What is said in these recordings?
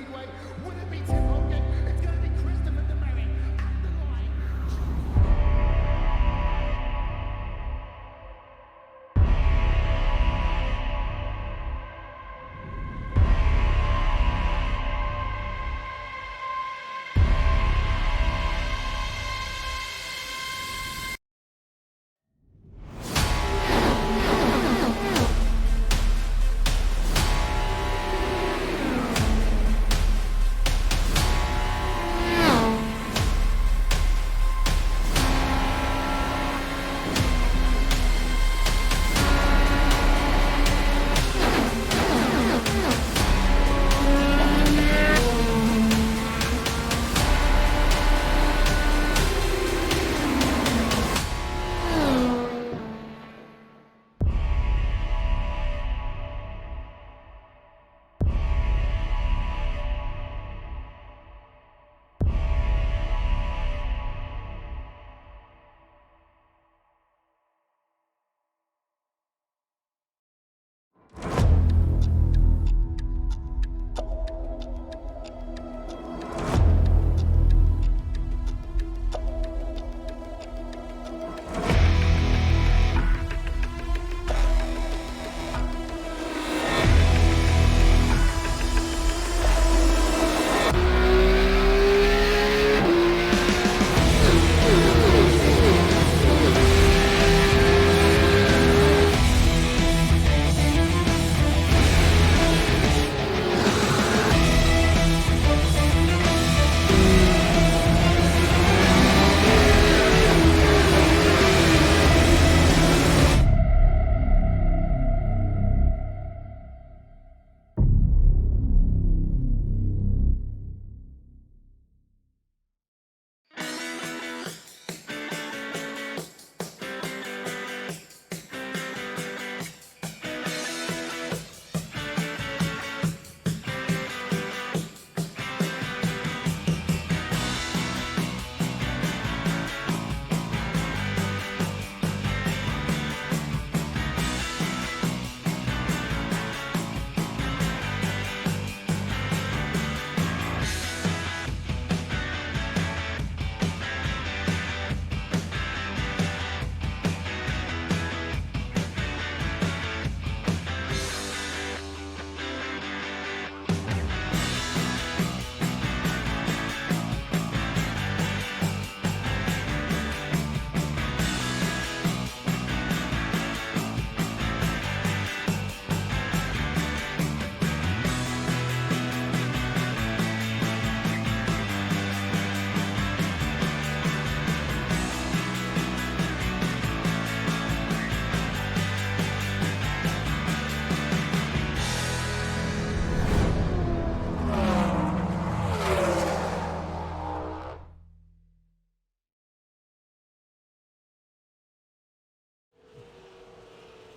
speedway. Will it be Tim Hogan? It's going to be Christopher DeMary at the line.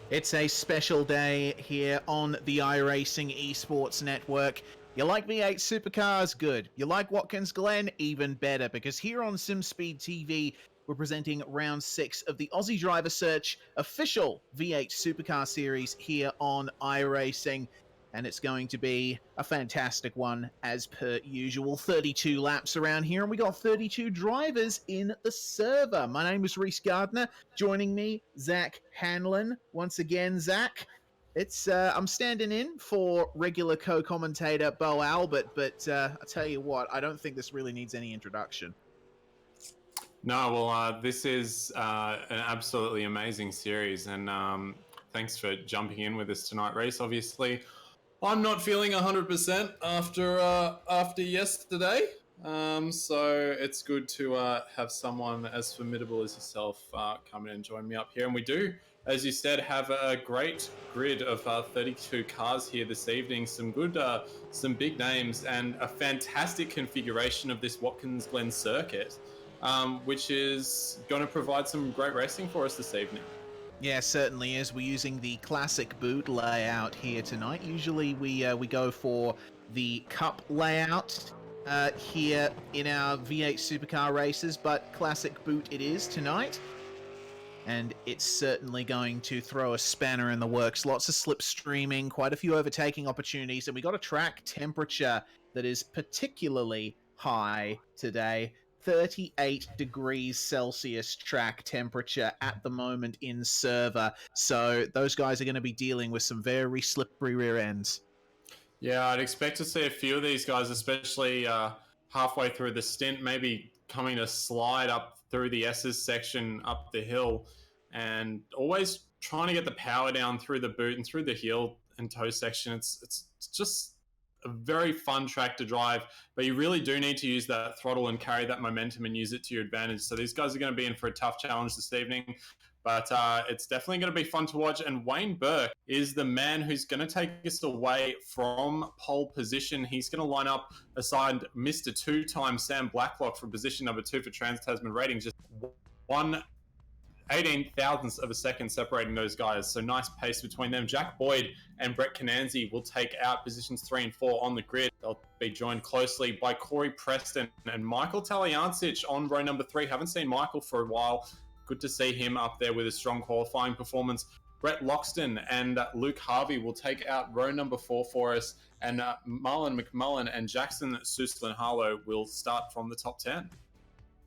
It's a special day here on the iRacing Esports Network. You like V8 Supercars? Good. You like Watkins Glen? Even better, because here on SimSpeed TV, we're presenting round 6 of the Aussie Driver Search official V8 Supercar series here on iRacing. And it's going to be a fantastic one, as per usual. 32 laps around here, and we got 32 drivers in the server. My name is Reese Gardner. Joining me, Zach Hanlon. Once again, Zach, it's I'm standing in for regular co-commentator Bo Albert, but I tell you what, I don't think this really needs any introduction. No, well, this is an absolutely amazing series, and thanks for jumping in with us tonight, Reese. Obviously, I'm not feeling 100% after yesterday, so it's good to have someone as formidable as yourself come in and join me up here. And we do, as you said, have a great grid of 32 cars here this evening. Some good, some big names, and a fantastic configuration of this Watkins Glen circuit, which is going to provide some great racing for us this evening. Yeah, certainly is. We're using the classic boot layout here tonight. Usually we go for the cup layout here in our V8 Supercar races, but classic boot it is tonight. And it's certainly going to throw a spanner in the works. Lots of slipstreaming, quite a few overtaking opportunities, and we got a track temperature that is particularly high today. 38 degrees Celsius track temperature at the moment in server. So those guys are going to be dealing with some very slippery rear ends. Yeah, I'd expect to see a few of these guys, especially halfway through the stint, maybe coming to slide up through the S's section up the hill, and always trying to get the power down through the boot and through the heel and toe section. It's just a very fun track to drive, but you really do need to use that throttle and carry that momentum and use it to your advantage. So these guys are going to be in for a tough challenge this evening, but it's definitely going to be fun to watch. And Wayne Burke is the man who's going to take us away from pole position. He's going to line up aside Mr. Two-time Sam Blacklock for position number 2 for Trans-Tasman rating. Just 1/18,000th of a second separating those guys. So nice pace between them. Jack Boyd and Brett Cananzi will take out positions 3 and 4 on the grid. They'll be joined closely by Corey Preston and Michael Talyancic on row number 3. Haven't seen Michael for a while. Good to see him up there with a strong qualifying performance. Brett Loxton and Luke Harvey will take out row number 4 for us. And Marlon McMullen and Jackson Suslin-Harlow will start from the top 10.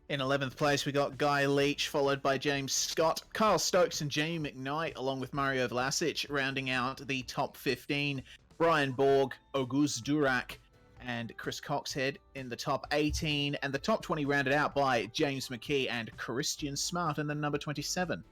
In 11th place, we got Guy Leach, followed by James Scott, Kyle Stokes and Jamie McKnight, along with Mario Vlasic, rounding out the top 15. Brian Borg, Auguste Durac, and Chris Coxhead in the top 18, and the top 20 rounded out by James McKee and Christian Smart in the number 27.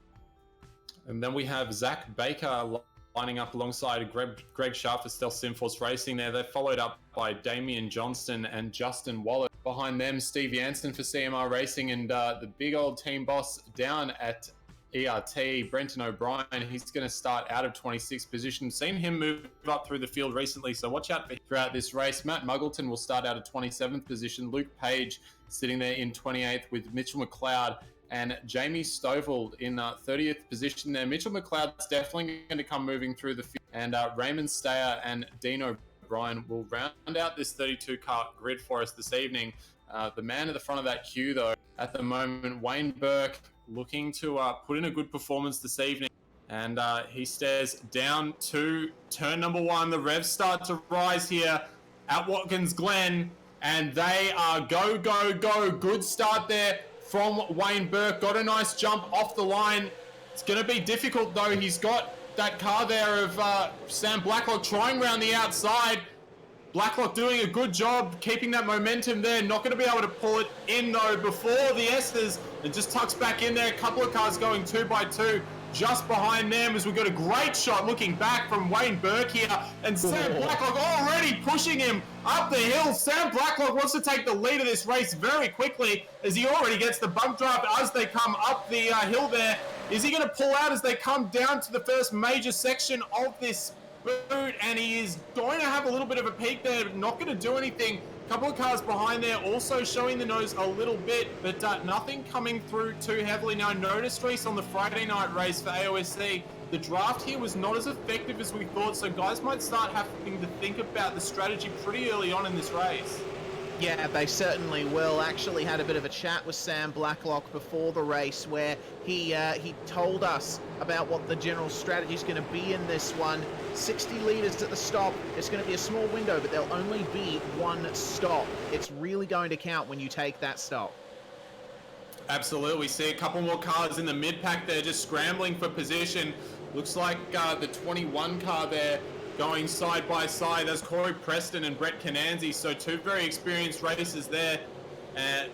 And then we have Zach Baker lining up alongside Greg Sharp for Stealth Simforce Racing there. They're followed up by Damian Johnston and Justin Wallace. Behind them, Steve Jansen for CMR Racing, and the big old team boss down at ERT, Brenton O'Brien. He's going to start out of 26th position. Seen him move up through the field recently, so watch out for him throughout this race. Matt Muggleton will start out of 27th position. Luke Page sitting there in 28th with Mitchell McLeod and Jamie Stovall in 30th position there. Mitchell McLeod's definitely going to come moving through the field, and Raymond Stayer and Dean O'Brien will round out this 32-car grid for us this evening. The man at the front of that queue, though, at the moment, Wayne Burke, looking to put in a good performance this evening. And he stares down to turn number 1. The revs start to rise here at Watkins Glen. And they are go, go, go. Good start there from Wayne Burke. Got a nice jump off the line. It's going to be difficult, though. He's got that car there of Sam Blacklock trying around the outside. Blacklock doing a good job keeping that momentum there. Not going to be able to pull it in, though, before the Esters. It just tucks back in there. A couple of cars going 2 by 2 just behind them, as we got a great shot looking back from Wayne Burke here. And Sam Blacklock already pushing him up the hill. Sam Blacklock wants to take the lead of this race very quickly, as he already gets the bump draft as they come up the hill there. Is he going to pull out as they come down to the first major section of this boot? And he is going to have a little bit of a peak there, but not going to do anything. A couple of cars behind there also showing the nose a little bit, but nothing coming through too heavily. Now, notice race on the Friday night race for AOSC. The draft here was not as effective as we thought, so guys might start having to think about the strategy pretty early on in this race. Yeah, they certainly will. Actually had a bit of a chat with Sam Blacklock before the race, where he told us about what the general strategy is going to be in this one. 60 litres at the stop. It's going to be a small window, but there'll only be one stop. It's really going to count when you take that stop. Absolutely. We see a couple more cars in the mid-pack there just scrambling for position. Looks like the 21 car there going side by side. That's Corey Preston and Brett Cananzi. So 2 very experienced racers there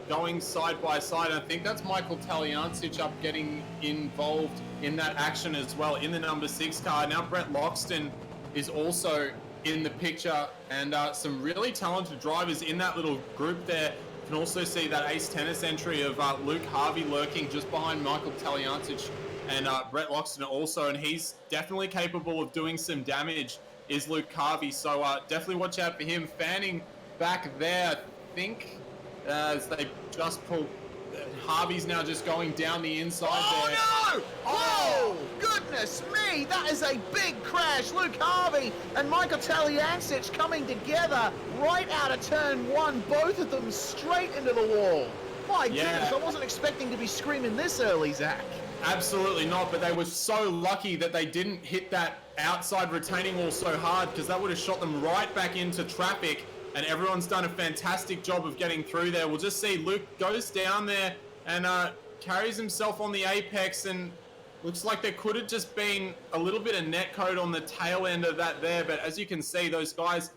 going side by side. And I think that's Michael Talyancic up getting involved in that action as well in the number 6 car. Now Brett Loxton is also in the picture, and some really talented drivers in that little group there. You can also see that ace tennis entry of Luke Harvey lurking just behind Michael Talyancic and Brett Loxton also, and he's definitely capable of doing some damage, is Luke Harvey. So definitely watch out for him. Fanning back there, I think, as they just pull. Harvey's now just going down the inside there. Oh, no! Oh, goodness me! That is a big crash. Luke Harvey and Michael Talyancic coming together right out of turn 1. Both of them straight into the wall. My goodness, I wasn't expecting to be screaming this early, Zach. Absolutely not, but they were so lucky that they didn't hit that outside retaining wall so hard, because that would have shot them right back into traffic. and everyone's done a fantastic job of getting through there. We'll just see Luke goes down there and carries himself on the apex, and looks like there could have just been a little bit of netcode on the tail end of that there, but as you can see, those guys,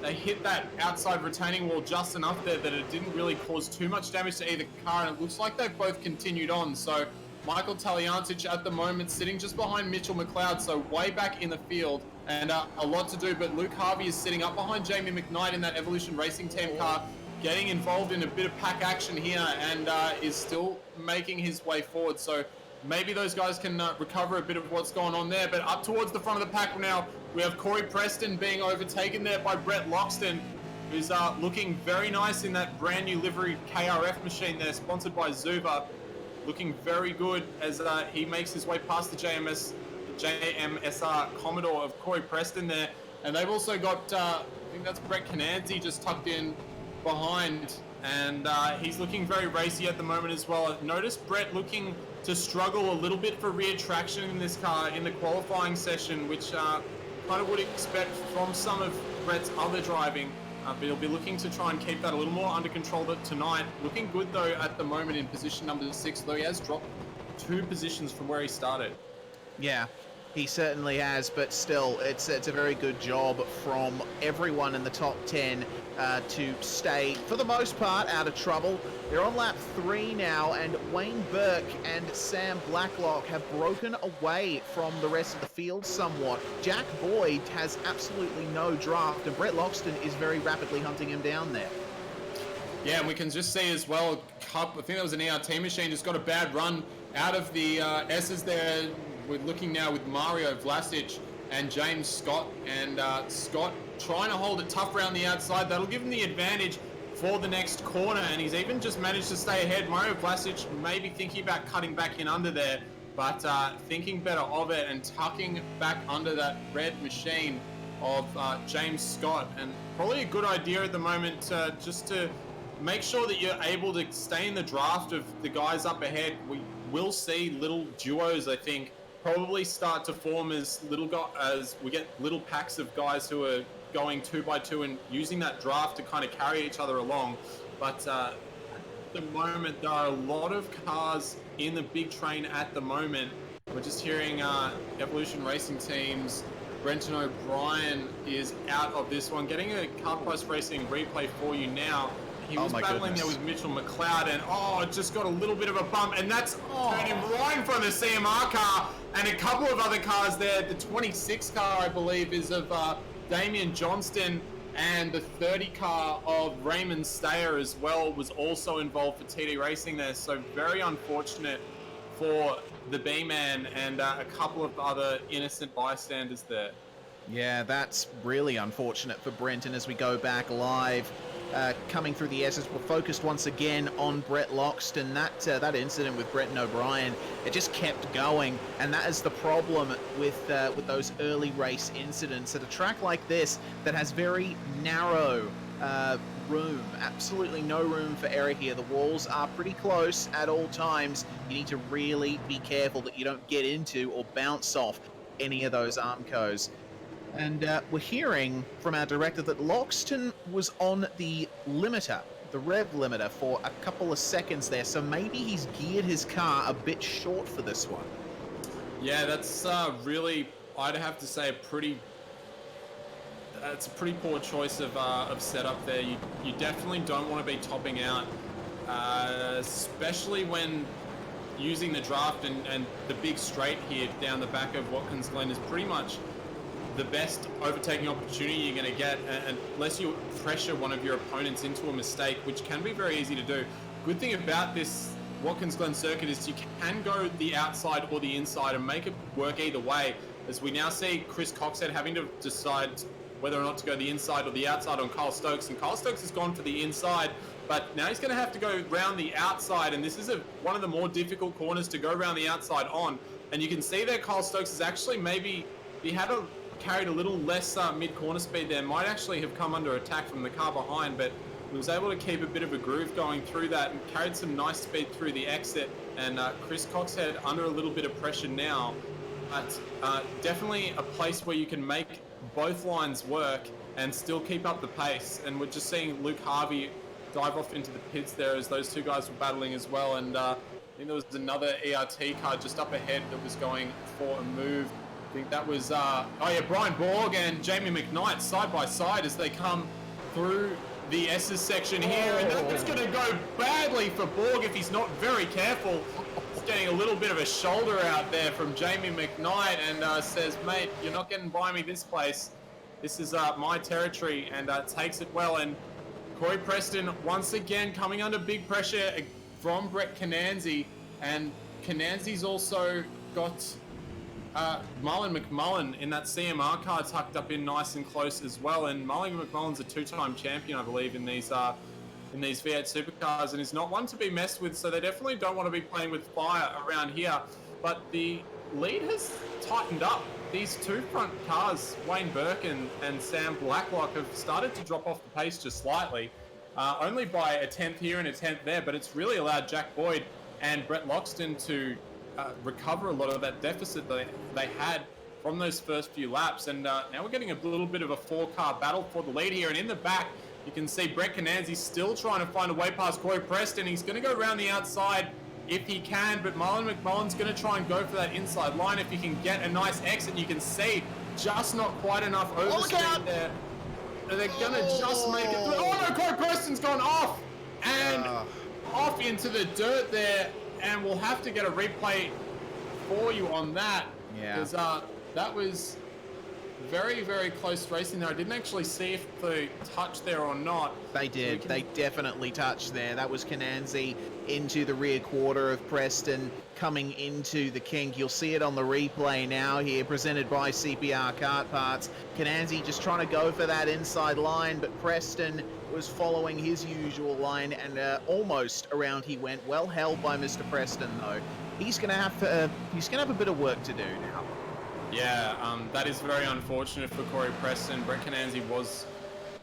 they hit that outside retaining wall just enough there that it didn't really cause too much damage to either car, and it looks like they've both continued on. So Michael Taliantich at the moment sitting just behind Mitchell McLeod, so way back in the field, and a lot to do, but Luke Harvey is sitting up behind Jamie McKnight in that Evolution Racing Team car, getting involved in a bit of pack action here, and is still making his way forward. So maybe those guys can recover a bit of what's going on there. But up towards the front of the pack now, we have Corey Preston being overtaken there by Brett Loxton, who's looking very nice in that brand new livery KRF machine there, sponsored by Zuba. Looking very good as he makes his way past the JMSR Commodore of Corey Preston there. And they've also got, I think that's Brett Cananzi just tucked in behind. And he's looking very racy at the moment as well. I've noticed Brett looking to struggle a little bit for rear traction in this car in the qualifying session, which kind of would expect from some of Brett's other driving. But he'll be looking to try and keep that a little more under control tonight. Looking good though at the moment in position number 6, though he has dropped 2 positions from where he started. Yeah, he certainly has, but still, it's a very good job from everyone in the top 10 to stay, for the most part, out of trouble. They're on lap 3 now, and Wayne Burke and Sam Blacklock have broken away from the rest of the field somewhat. Jack Boyd has absolutely no draft, and Brett Loxton is very rapidly hunting him down there. Yeah, and we can just see as well, I think that was an ERT machine, just got a bad run out of the S's there. We're looking now with Mario Vlasic and James Scott, and Scott trying to hold it tough around the outside. That'll give him the advantage for the next corner, and he's even just managed to stay ahead. Mario Vlasic maybe thinking about cutting back in under there, but thinking better of it and tucking back under that red machine of James Scott. And probably a good idea at the moment just to make sure that you're able to stay in the draft of the guys up ahead. We will see little duos, I think, probably start to form as we get little packs of guys who are going 2 by 2 and using that draft to kind of carry each other along. But at the moment, there are a lot of cars in the big train at the moment. We're just hearing Evolution Racing Team's Brenton O'Brien is out of this one. Getting a Car Price Racing replay for you now. He was battling there with Mitchell McLeod, and just got a little bit of a bump, and that's turned him right in front of the CMR car and a couple of other cars there. The 26 car, I believe, is of Damian Johnston, and the 30 car of Raymond Stayer as well was also involved for TD Racing there. So very unfortunate for the B-Man and a couple of other innocent bystanders there. Yeah, that's really unfortunate for Brenton as we go back live. Coming through the S's, we're focused once again on Brett Loxton. That incident with Brenton O'Brien, it just kept going, and that is the problem with those early race incidents at a track like this that has very narrow room, absolutely no room for error here. The walls are pretty close at all times. You need to really be careful that you don't get into or bounce off any of those Armcos. And we're hearing from our director that Loxton was on the limiter, the rev limiter, for a couple of seconds there. So maybe he's geared his car a bit short for this one. Yeah, that's really, I'd have to say, it's a pretty poor choice of setup there. You definitely don't want to be topping out, especially when using the draft and the big straight here down the back of Watkins Glen is pretty much the best overtaking opportunity you're going to get, unless you pressure one of your opponents into a mistake, which can be very easy to do. Good thing about this Watkins Glen circuit is you can go the outside or the inside and make it work either way, as we now see Chris Coxhead having to decide whether or not to go the inside or the outside on Kyle Stokes, and Kyle Stokes has gone for the inside, but now he's going to have to go round the outside, and this is one of the more difficult corners to go around the outside on. And you can see that Kyle Stokes is actually carried a little less mid-corner speed there, might actually have come under attack from the car behind, but he was able to keep a bit of a groove going through that and carried some nice speed through the exit. And Chris Coxhead under a little bit of pressure now, but definitely a place where you can make both lines work and still keep up the pace. And we're just seeing Luke Harvey dive off into the pits there as those two guys were battling as well. And I think there was another ERT car just up ahead that was going for a move. I think that was, Brian Borg and Jamie McKnight side by side as they come through the S's section here. And that's going to go badly for Borg if he's not very careful. He's getting a little bit of a shoulder out there from Jamie McKnight and says, mate, you're not getting by me this place. This is my territory, and takes it well. And Corey Preston once again coming under big pressure from Brett Cananzi, and Cananzi's also got Marlon McMullen in that CMR car tucked up in nice and close as well. And Marlon McMullen's a two-time champion, I believe, in these V8 supercars, and is not one to be messed with. So they definitely don't want to be playing with fire around here. But the lead has tightened up. These two front cars, Wayne Burke and Sam Blacklock, have started to drop off the pace just slightly, only by a 10th here and a 10th there, but it's really allowed Jack Boyd and Brett Loxton to recover a lot of that deficit that they had from those first few laps. And now we're getting a little bit of a four-car battle for the lead here, and in the back, you can see Brett Cananzi still trying to find a way past Corey Preston. He's going to go around the outside if he can, but Marlon McMullen's going to try and go for that inside line if he can get a nice exit. You can see just not quite enough overspeed there. They're going to just make it through. Oh no, Corey Preston's gone off and off into the dirt there, and we'll have to get a replay for you on that. Yeah. Because that was very, very close racing there. I didn't actually see if they touched there or not. They did. They definitely touched there. That was Cananzi into the rear quarter of Preston, coming into the kink. You'll see it on the replay now here, presented by CPR Kart Parts. Cananzi just trying to go for that inside line, but Preston was following his usual line, and almost around he went. Well held by Mr. Preston, though. He's gonna have a bit of work to do now. Yeah, that is very unfortunate for Corey Preston. Brett Cananzi was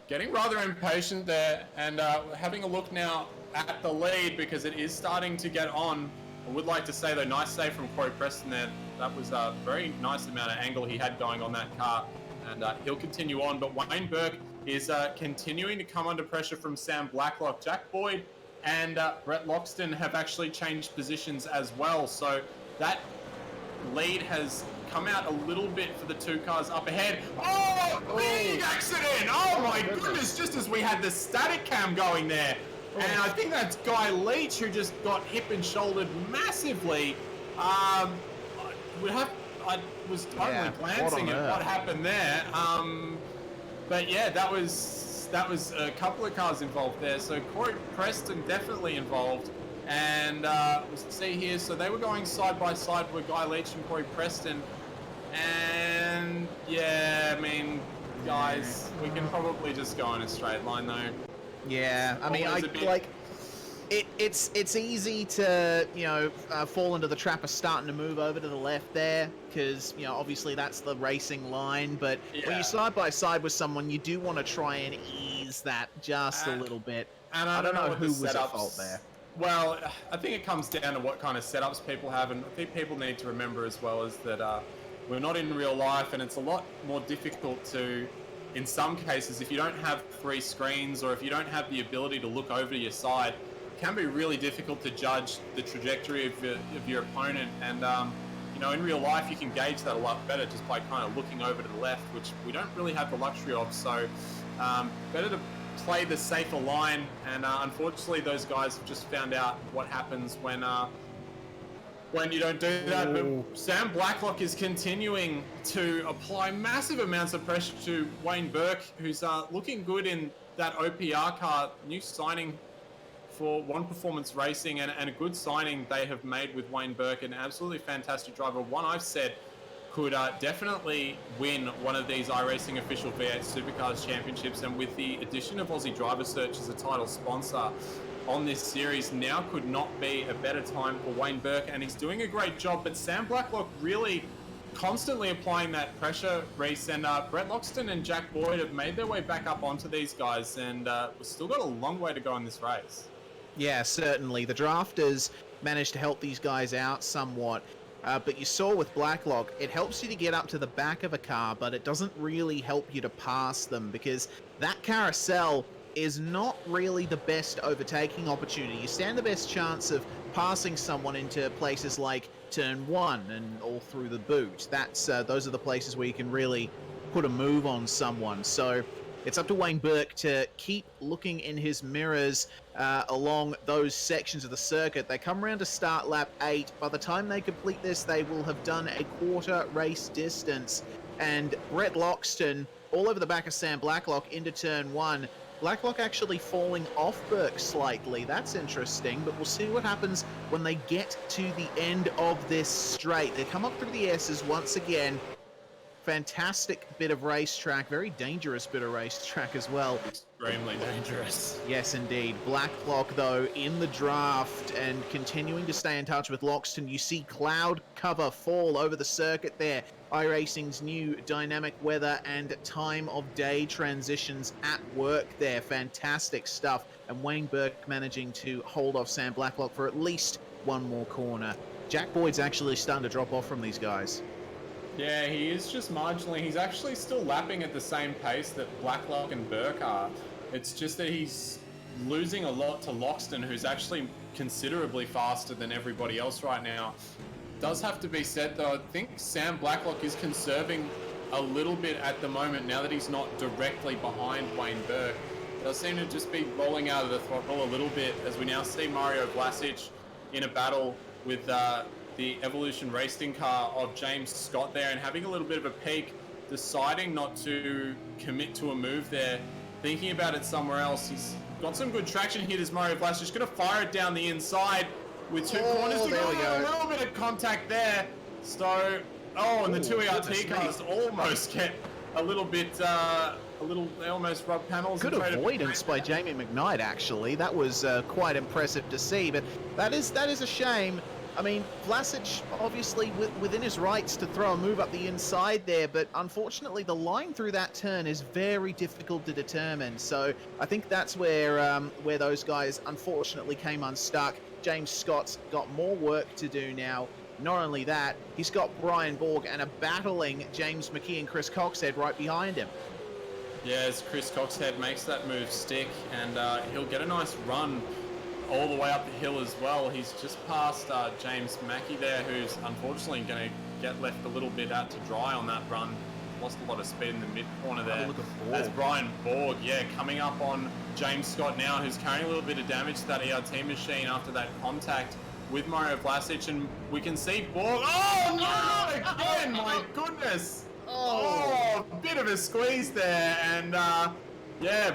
getting rather impatient there, and having a look now at the lead because it is starting to get on. I would like to say, though, nice save from Corey Preston there. That was a very nice amount of angle he had going on that car, and he'll continue on. But Wayne Burke is continuing to come under pressure from Sam Blacklock. Jack Boyd and Brett Loxton have actually changed positions as well, so that lead has come out a little bit for the two cars up ahead. Oh, big accident! Oh my goodness, just as we had the static cam going there. And I think that's Guy Leach who just got hip and shouldered massively. I was only glancing at what happened there. But yeah, that was a couple of cars involved there. So Corey Preston definitely involved. And we'll see here, so they were going side by side with Guy Leach and Corey Preston. And yeah, I mean, guys, we can probably just go in a straight line though. Yeah, I mean, it's easy to, fall into the trap of starting to move over to the left there, because, obviously that's the racing line, but when you're side by side with someone, you do want to try and ease that just a little bit. And I don't know who was at fault there. Well, I think it comes down to what kind of setups people have, and I think people need to remember as well is that we're not in real life, and it's a lot more difficult to, in some cases, if you don't have 3 screens or if you don't have the ability to look over to your side, it can be really difficult to judge the trajectory of your opponent. And in real life, you can gauge that a lot better just by kind of looking over to the left, which we don't really have the luxury of. So better to play the safer line, and unfortunately those guys have just found out what happens when you don't do that. But Sam Blacklock is continuing to apply massive amounts of pressure to Wayne Burke, who's looking good in that OPR car, new signing for One Performance Racing, and a good signing they have made with Wayne Burke, an absolutely fantastic driver, one I've said could definitely win one of these iRacing official V8 Supercars championships. And with the addition of Aussie Driver Search as a title sponsor on this series, now could not be a better time for Wayne Burke, and he's doing a great job. But Sam Blacklock really constantly applying that pressure, Reese, and Brett Loxton and Jack Boyd have made their way back up onto these guys, and we've still got a long way to go in this race. Yeah, certainly. The drafters managed to help these guys out somewhat. But you saw with Blacklock, it helps you to get up to the back of a car, but it doesn't really help you to pass them because that carousel is not really the best overtaking opportunity. You stand the best chance of passing someone into places like turn 1 and all through the boot. Those are the places where you can really put a move on someone. So it's up to Wayne Burke to keep looking in his mirrors along those sections of the circuit. They come around to start lap 8. By the time they complete this, they will have done a quarter race distance. And Brett Loxton, all over the back of Sam Blacklock into turn 1. Blacklock actually falling off Burke slightly. That's interesting, but we'll see what happens when they get to the end of this straight. They come up through the S's once again. Fantastic bit of racetrack, very dangerous bit of racetrack as well. Extremely dangerous. Yes, indeed. Blacklock, though, in the draft and continuing to stay in touch with Loxton. You see cloud cover fall over the circuit there. iRacing's new dynamic weather and time of day transitions at work there. Fantastic stuff. And Wayne Burke managing to hold off Sam Blacklock for at least one more corner. Jack Boyd's actually starting to drop off from these guys. Yeah, he is just marginally. He's actually still lapping at the same pace that Blacklock and Burke are. It's just that he's losing a lot to Loxton, who's actually considerably faster than everybody else right now. Does have to be said, though, I think Sam Blacklock is conserving a little bit at the moment now that he's not directly behind Wayne Burke. Does seem to just be rolling out of the throttle a little bit as we now see Mario Vlasic in a battle with the Evolution Racing car of James Scott there and having a little bit of a peek, deciding not to commit to a move there, thinking about it somewhere else. He's got some good traction here. Does Mario Vlasic going to fire it down the inside with two corners? There we go. A little bit of contact there. So, and the two ERT cars almost get a little bit, they almost rub panels. Good avoidance by Jamie McKnight, actually. That was quite impressive to see, but that is a shame. I mean, Vlasic obviously within his rights to throw a move up the inside there, but unfortunately the line through that turn is very difficult to determine. So I think that's where those guys unfortunately came unstuck. James Scott's got more work to do now. Not only that, he's got Brian Borg and a battling James McKee and Chris Coxhead right behind him. Yeah, as Chris Coxhead makes that move stick, and he'll get a nice run all the way up the hill as well. He's just past James Mackey there, who's unfortunately going to get left a little bit out to dry on that run. Lost a lot of speed in the mid corner there. As Brian Borg, coming up on James Scott now, who's carrying a little bit of damage to that ERT machine after that contact with Mario Vlasic, and we can see Borg. Oh, no, not again, my goodness. Oh, a bit of a squeeze there, and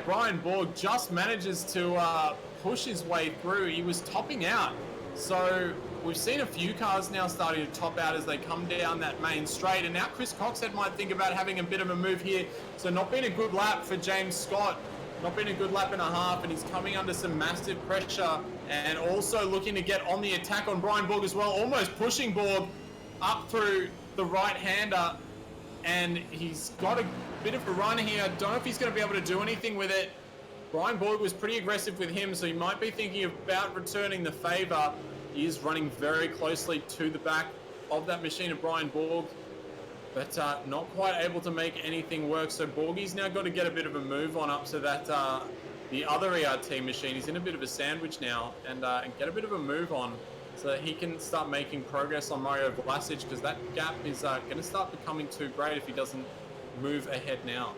Brian Borg just manages to push his way through. He was topping out. So we've seen a few cars now starting to top out as they come down that main straight. And now Chris Coxhead might think about having a bit of a move here. So not been a good lap for James Scott. Not been a good lap and a half. And he's coming under some massive pressure. And also looking to get on the attack on Brian Borg as well. Almost pushing Borg up through the right-hander. And he's got a bit of a run here. Don't know if he's going to be able to do anything with it. Brian Borg was pretty aggressive with him, so he might be thinking about returning the favour. He is running very closely to the back of that machine of Brian Borg, but not quite able to make anything work. So Borgie's now got to get a bit of a move on up so that the other ERT machine is in a bit of a sandwich now and get a bit of a move on so that he can start making progress on Mario Vlasic, because that gap is going to start becoming too great if he doesn't move ahead now.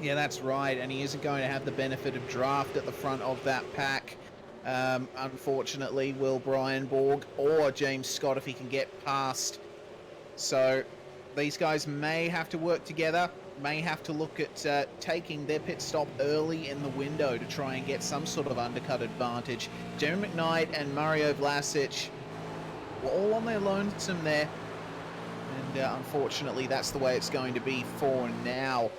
Yeah, that's right, and he isn't going to have the benefit of draft at the front of that pack. Unfortunately, will Brian Borg or James Scott if he can get past. So these guys may have to work together, may have to look at taking their pit stop early in the window to try and get some sort of undercut advantage. Jeremy McKnight and Mario Vlasic were all on their lonesome there, and unfortunately that's the way it's going to be for now.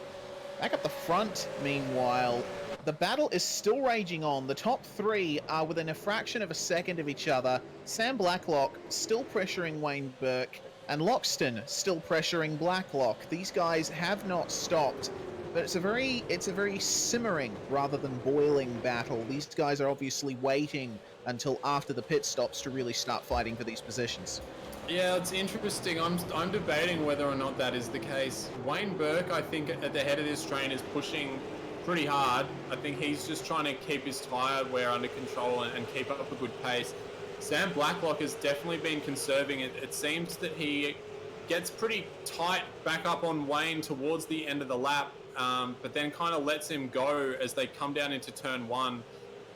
Back up the front, meanwhile, the battle is still raging on. The top three are within a fraction of a second of each other. Sam Blacklock still pressuring Wayne Burke, and Loxton still pressuring Blacklock. These guys have not stopped, but it's a very simmering rather than boiling battle. These guys are obviously waiting until after the pit stops to really start fighting for these positions. Yeah, it's interesting. I'm debating whether or not that is the case. Wayne Burke, I think, at the head of this train is pushing pretty hard. I think he's just trying to keep his tyre wear under control and keep up a good pace. Sam Blacklock has definitely been conserving it. It seems that he gets pretty tight back up on Wayne towards the end of the lap, but then kind of lets him go as they come down into turn one,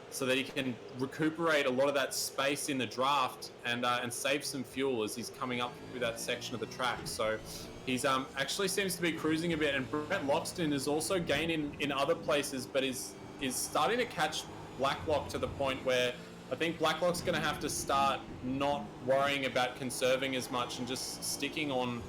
so that he can recuperate a lot of that space in the draft and save some fuel as he's coming up through that section of the track. So he's actually seems to be cruising a bit, and Brett Loxton is also gaining in other places, but is starting to catch Blacklock to the point where I think Blacklock's going to have to start not worrying about conserving as much and just sticking on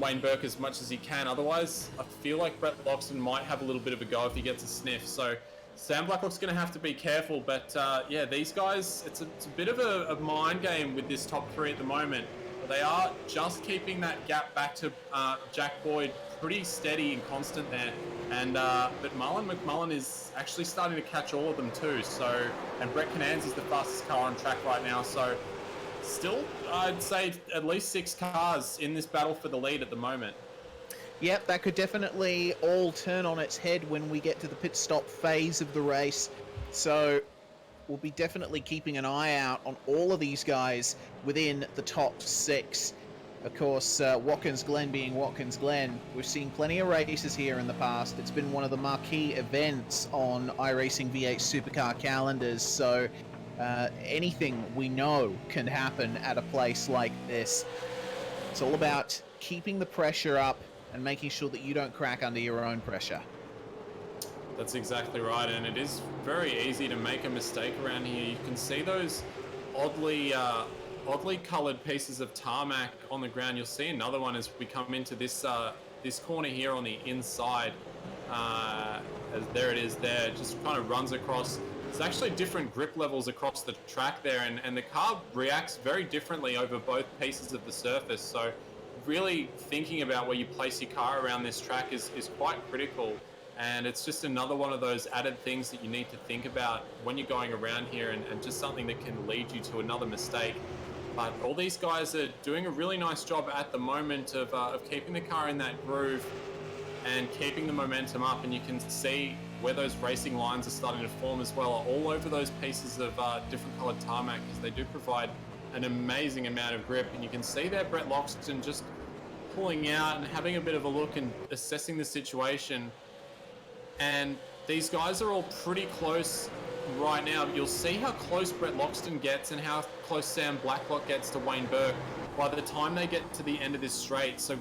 Wayne Burke as much as he can. Otherwise, I feel like Brett Loxton might have a little bit of a go if he gets a sniff. So Sam Blacklock's going to have to be careful, but yeah, these guys, it's a bit of a mind game with this top three at the moment. They are just keeping that gap back to Jack Boyd pretty steady and constant there, and but Marlon McMullen is actually starting to catch all of them too. So, and Brett Canans is the fastest car on track right now. So, still, I'd say at least 6 cars in this battle for the lead at the moment. Yep, that could definitely all turn on its head when we get to the pit stop phase of the race. So we'll be definitely keeping an eye out on all of these guys within the top 6. Of course, Watkins Glen being Watkins Glen, we've seen plenty of races here in the past. It's been one of the marquee events on iRacing V8 Supercar calendars, so anything we know can happen at a place like this. It's all about keeping the pressure up and making sure that you don't crack under your own pressure. That's exactly right, and it is very easy to make a mistake around here. You can see those oddly coloured pieces of tarmac on the ground. You'll see another one as we come into this this corner here on the inside. There it is there, it just kind of runs across. There's actually different grip levels across the track there, and the car reacts very differently over both pieces of the surface. So really thinking about where you place your car around this track is quite critical, and it's just another one of those added things that you need to think about when you're going around here, and just something that can lead you to another mistake. But all these guys are doing a really nice job at the moment of keeping the car in that groove and keeping the momentum up, and you can see where those racing lines are starting to form as well, all over those pieces of different coloured tarmac, because they do provide an amazing amount of grip. And you can see there Brett Loxton just pulling out and having a bit of a look and assessing the situation. And these guys are all pretty close right now. You'll see how close Brett Loxton gets and how close Sam Blacklock gets to Wayne Burke by the time they get to the end of this straight. So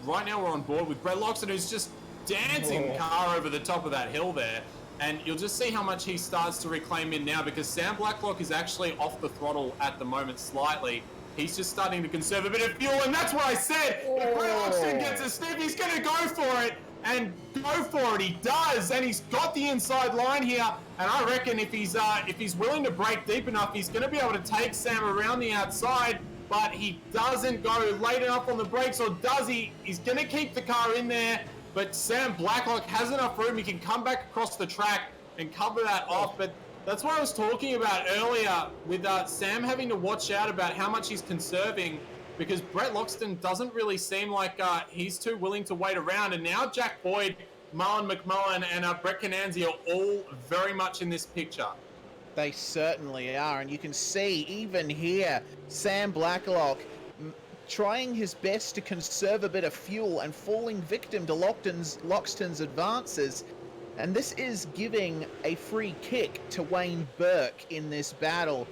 right now we're on board with Brett Loxton, who's just dancing the car over the top of that hill there. And you'll just see how much he starts to reclaim in now, because Sam Blacklock is actually off the throttle at the moment slightly. He's just starting to conserve a bit of fuel, and that's what I said. If Brett Loxton gets a sniff, he's going to go for it, and go for it. He does, and he's got the inside line here. And I reckon if he's willing to brake deep enough, he's going to be able to take Sam around the outside. But he doesn't go late enough on the brakes, or does he? He's going to keep the car in there. But Sam Blacklock has enough room. He can come back across the track and cover that off. But that's what I was talking about earlier with Sam having to watch out about how much he's conserving, because Brett Loxton doesn't really seem like he's too willing to wait around. And now Jack Boyd, Marlon McMullen, and Brett Cananzi are all very much in this picture. They certainly are, and you can see even here, Sam Blacklock trying his best to conserve a bit of fuel and falling victim to Loxton's advances. And this is giving a free kick to Wayne Burke in this battle.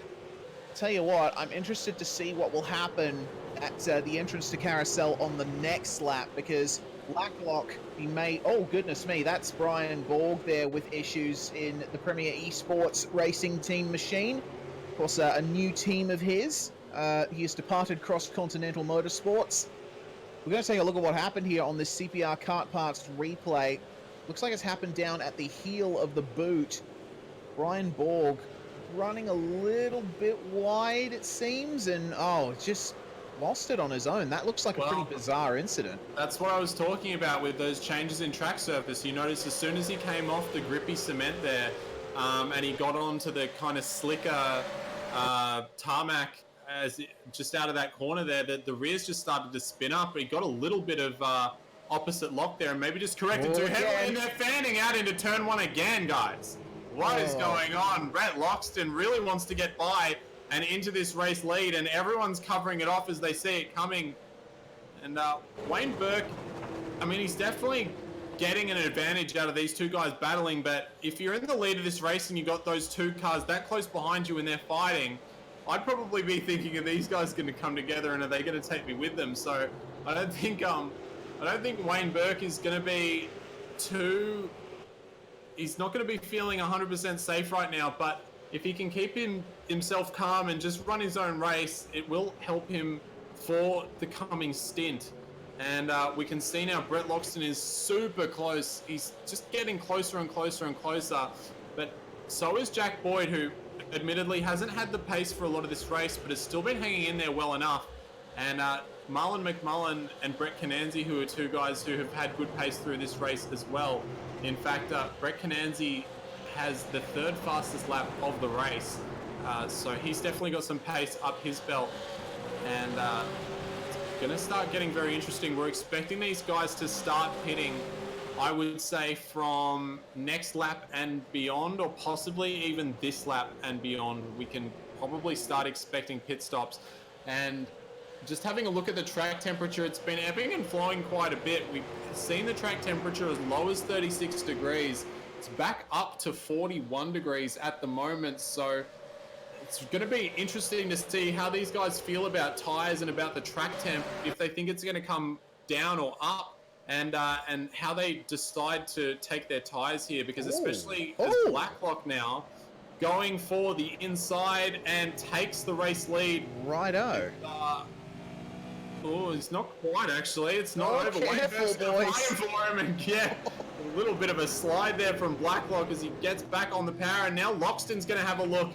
Tell you what, I'm interested to see what will happen at the entrance to Carousel on the next lap, because Blacklock, he may... Oh, goodness me, that's Brian Borg there with issues in the Premier Esports Racing Team machine. Of course, a new team of his. He has departed Cross Continental Motorsports. We're going to take a look at what happened here on this CPR Kart Parts replay. Looks like it's happened down at the heel of the boot. Brian Borg running a little bit wide, it seems, and just lost it on his own. That looks like a pretty bizarre incident. That's what I was talking about with those changes in track surface. You notice as soon as he came off the grippy cement there, and he got onto the kind of slicker tarmac, just out of that corner there, the rears just started to spin up. He got a little bit of opposite lock there and maybe just corrected too heavily, and they're fanning out into turn one again, guys. What is going on? Brett Loxton really wants to get by and into this race lead, and everyone's covering it off as they see it coming. And Wayne Burke, I mean, he's definitely getting an advantage out of these two guys battling, but if you're in the lead of this race and you got those two cars that close behind you and they're fighting, I'd probably be thinking, are these guys going to come together and are they going to take me with them? So I don't think Wayne Burke is going to be he's not going to be feeling 100% safe right now, but if he can keep himself calm and just run his own race, it will help him for the coming stint. And we can see now Brett Loxton is super close. He's just getting closer and closer and closer. But so is Jack Boyd, who admittedly hasn't had the pace for a lot of this race, but has still been hanging in there well enough. And Marlon McMullen and Brett Cananzi, who are two guys who have had good pace through this race as well. In fact, Brett Cananzi has the third fastest lap of the race. So he's definitely got some pace up his belt. And going to start getting very interesting. We're expecting these guys to start pitting, I would say, from next lap and beyond, or possibly even this lap and beyond. We can probably start expecting pit stops. And just having a look at the track temperature, it's been ebbing and flowing quite a bit. We've seen the track temperature as low as 36 degrees. It's back up to 41 degrees at the moment. So it's going to be interesting to see how these guys feel about tires and about the track temp, if they think it's going to come down or up, and how they decide to take their tires here, because especially as Blacklock now going for the inside and takes the race lead. Righto. It's not quite actually. It's not over. Careful, boys. For him, and yeah, a little bit of a slide there from Blacklock as he gets back on the power, and now Loxton's going to have a look.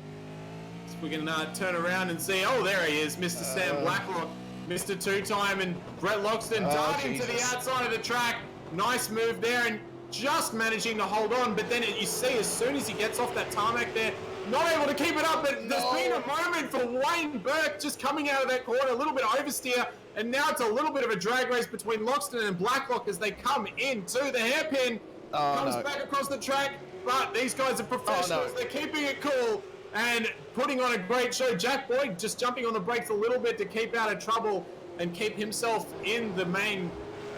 We can turn around and see, there he is, Mr. Sam Blacklock, Mr. Two-Time, and Brett Loxton darting to the outside of the track. Nice move there, and just managing to hold on, but then you see as soon as he gets off that tarmac there, not able to keep it up, but there's been a moment for Wayne Burke just coming out of that corner, a little bit oversteer, and now it's a little bit of a drag race between Loxton and Blacklock as they come into the hairpin. Comes back across the track, but these guys are professionals. They're keeping it cool and putting on a great show. Jack Boyd just jumping on the brakes a little bit to keep out of trouble and keep himself in the main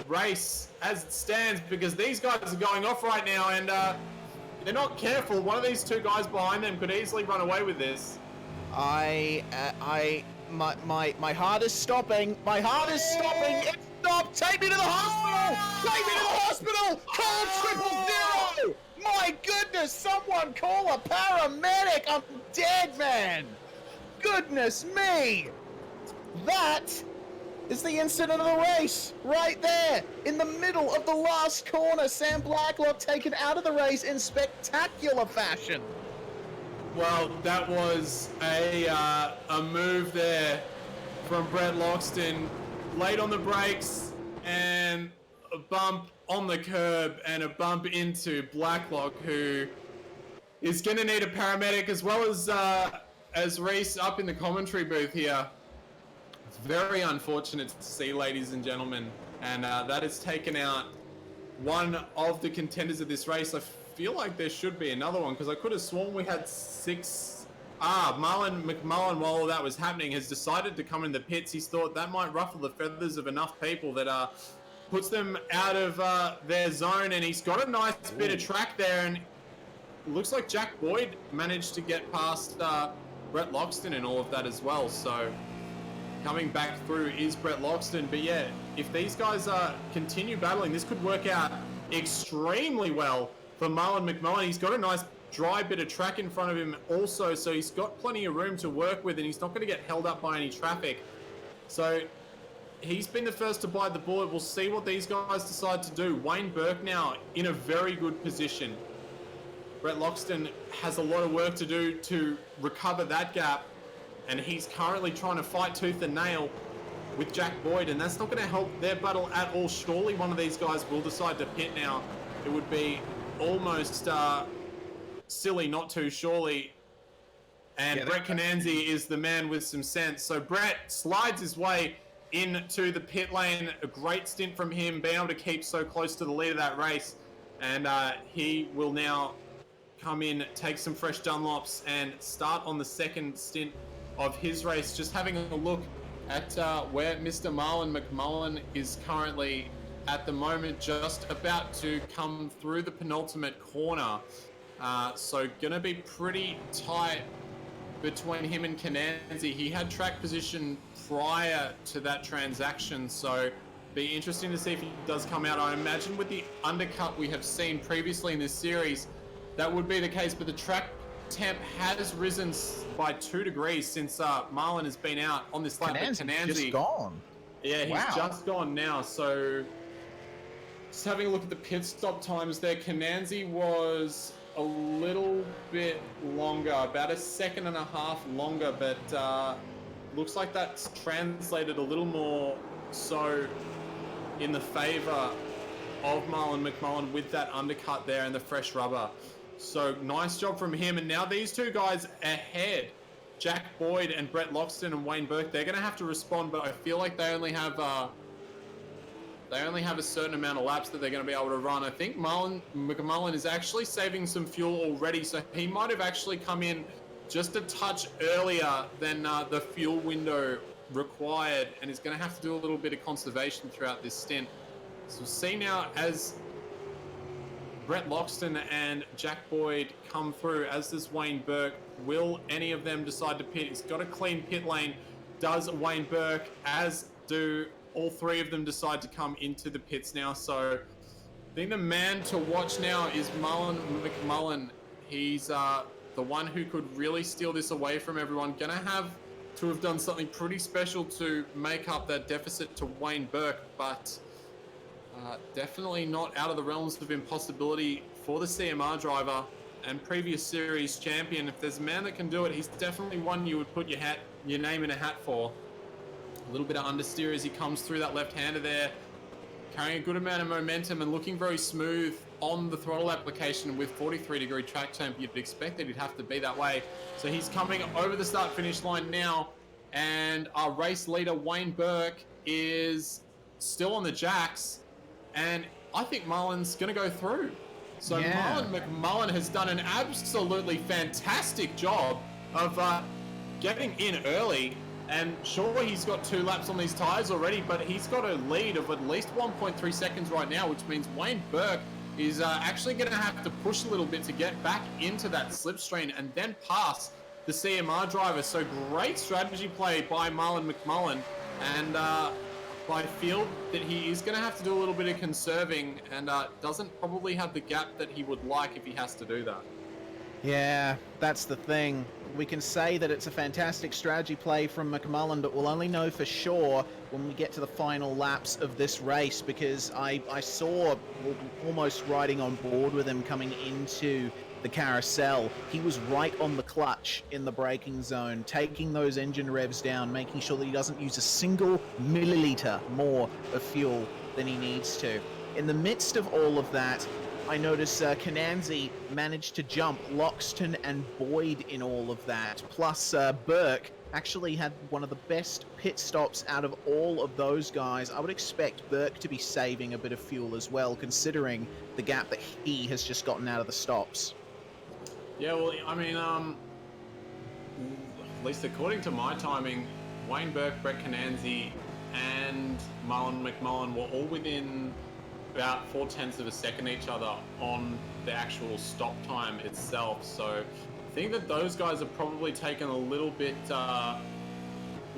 race as it stands, because these guys are going off right now, and they're not careful. One of these two guys behind them could easily run away with this. My heart is stopping. My heart is stopping. It stopped. Take me to the hospital. Take me to the hospital. Call 000. My goodness, someone call a paramedic. I'm dead, man. Goodness me. That is the incident of the race. Right there, in the middle of the last corner. Sam Blacklock taken out of the race in spectacular fashion. Well, that was a move there from Brett Loxton. Late on the brakes and a bump on the curb and a bump into Blacklock, who is going to need a paramedic, as well as Reese up in the commentary booth here. It's very unfortunate to see, ladies and gentlemen, and that has taken out one of the contenders of this race. I feel like there should be another one, because I could have sworn we had 6. Marlon McMullen, while all that was happening, has decided to come in the pits. He's thought that might ruffle the feathers of enough people that puts them out of their zone, and he's got a nice bit of track there, and it looks like Jack Boyd managed to get past Brett Loxton and all of that as well. So coming back through is Brett Loxton. But yeah, if these guys continue battling, this could work out extremely well for Marlon McMullen. He's got a nice dry bit of track in front of him also, so he's got plenty of room to work with, and he's not going to get held up by any traffic. So he's been the first to bite the bullet. We'll see what these guys decide to do. Wayne Burke now in a very good position. Brett Loxton has a lot of work to do to recover that gap, and he's currently trying to fight tooth and nail with Jack Boyd, and that's not going to help their battle at all. Surely one of these guys will decide to pit now. It would be almost silly not to, surely. And Yeah, Brett Cananzi is the man with some sense. So Brett slides his way into the pit lane. A great stint from him, being able to keep so close to the lead of that race. And he will now come in, take some fresh Dunlops, and start on the second stint of his race. Just having a look at where Mr. Marlon McMullen is currently at the moment, just about to come through the penultimate corner. So gonna be pretty tight between him and Cananzi. He had track position prior to that transaction, so be interesting to see if he does come out. I imagine with the undercut we have seen previously in this series, that would be the case, but the track temp has risen by 2 degrees since Marlon has been out on this lap. Cananzi's just gone. Yeah, he's Wow. just gone now. So just having a look at the pit stop times there, Cananzi was a little bit longer, about 1.5 seconds longer, but looks like that's translated a little more so in the favor of Marlon McMullen with that undercut there and the fresh rubber. So nice job from him. And now these two guys ahead, Jack Boyd and Brett Loxton and Wayne Burke, they're going to have to respond, but I feel like they only have a certain amount of laps that they're going to be able to run. I think Marlon McMullen is actually saving some fuel already, so he might have actually come in just a touch earlier than the fuel window required, and is going to have to do a little bit of conservation throughout this stint. So we'll see now as Brett Loxton and Jack Boyd come through, as does Wayne Burke. Will any of them decide to pit? He's got a clean pit lane. Does Wayne Burke, as do all three of them decide to come into the pits now. So I think the man to watch now is Marlon McMullen. He's the one who could really steal this away from everyone. Gonna have to have done something pretty special to make up that deficit to Wayne Burke, but definitely not out of the realms of impossibility for the CMR driver and previous series champion. If there's a man that can do it, he's definitely one you would put your name in a hat for. A little bit of understeer as he comes through that left-hander there, carrying a good amount of momentum and looking very smooth on the throttle application with 43-degree track temp. You'd expect that he'd have to be that way. So he's coming over the start-finish line now, and our race leader, Wayne Burke, is still on the jacks, and I think Marlon's going to go through. So Yeah. Marlon McMullen has done an absolutely fantastic job of getting in early. And sure, he's got 2 laps on these tyres already, but he's got a lead of at least 1.3 seconds right now, which means Wayne Burke is actually going to have to push a little bit to get back into that slipstream and then pass the CMR driver. So great strategy play by Marlon McMullen. And I feel that he is going to have to do a little bit of conserving and doesn't probably have the gap that he would like if he has to do that. Yeah, that's the thing. We can say that it's a fantastic strategy play from McMullen, but we'll only know for sure when we get to the final laps of this race, because I saw almost riding on board with him coming into the carousel. He was right on the clutch in the braking zone, taking those engine revs down, making sure that he doesn't use a single milliliter more of fuel than he needs to. In the midst of all of that, I notice Cananzi managed to jump Loxton and Boyd in all of that. Plus, Burke actually had one of the best pit stops out of all of those guys. I would expect Burke to be saving a bit of fuel as well, considering the gap that he has just gotten out of the stops. Yeah, well, I mean, at least according to my timing, Wayne Burke, Brett Cananzi, and Marlon McMullen were all within about 0.4 of a second each other on the actual stop time itself. So I think that those guys have probably taken a little bit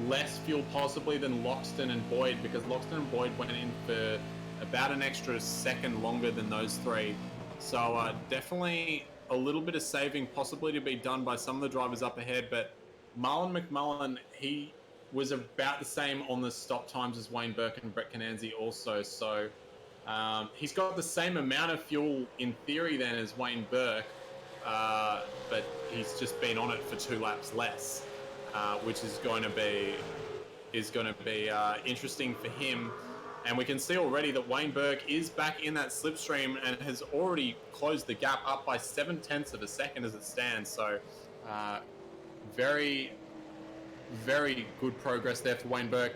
less fuel possibly than Loxton and Boyd, because Loxton and Boyd went in for about an extra second longer than those three. So definitely a little bit of saving possibly to be done by some of the drivers up ahead, but Marlon McMullen, he was about the same on the stop times as Wayne Burke and Brett Cananzi also. So he's got the same amount of fuel in theory then as Wayne Burke, but he's just been on it for 2 laps less, which is going to be interesting for him. And we can see already that Wayne Burke is back in that slipstream and has already closed the gap up by 0.7 of a second as it stands. So very, very good progress there for Wayne Burke.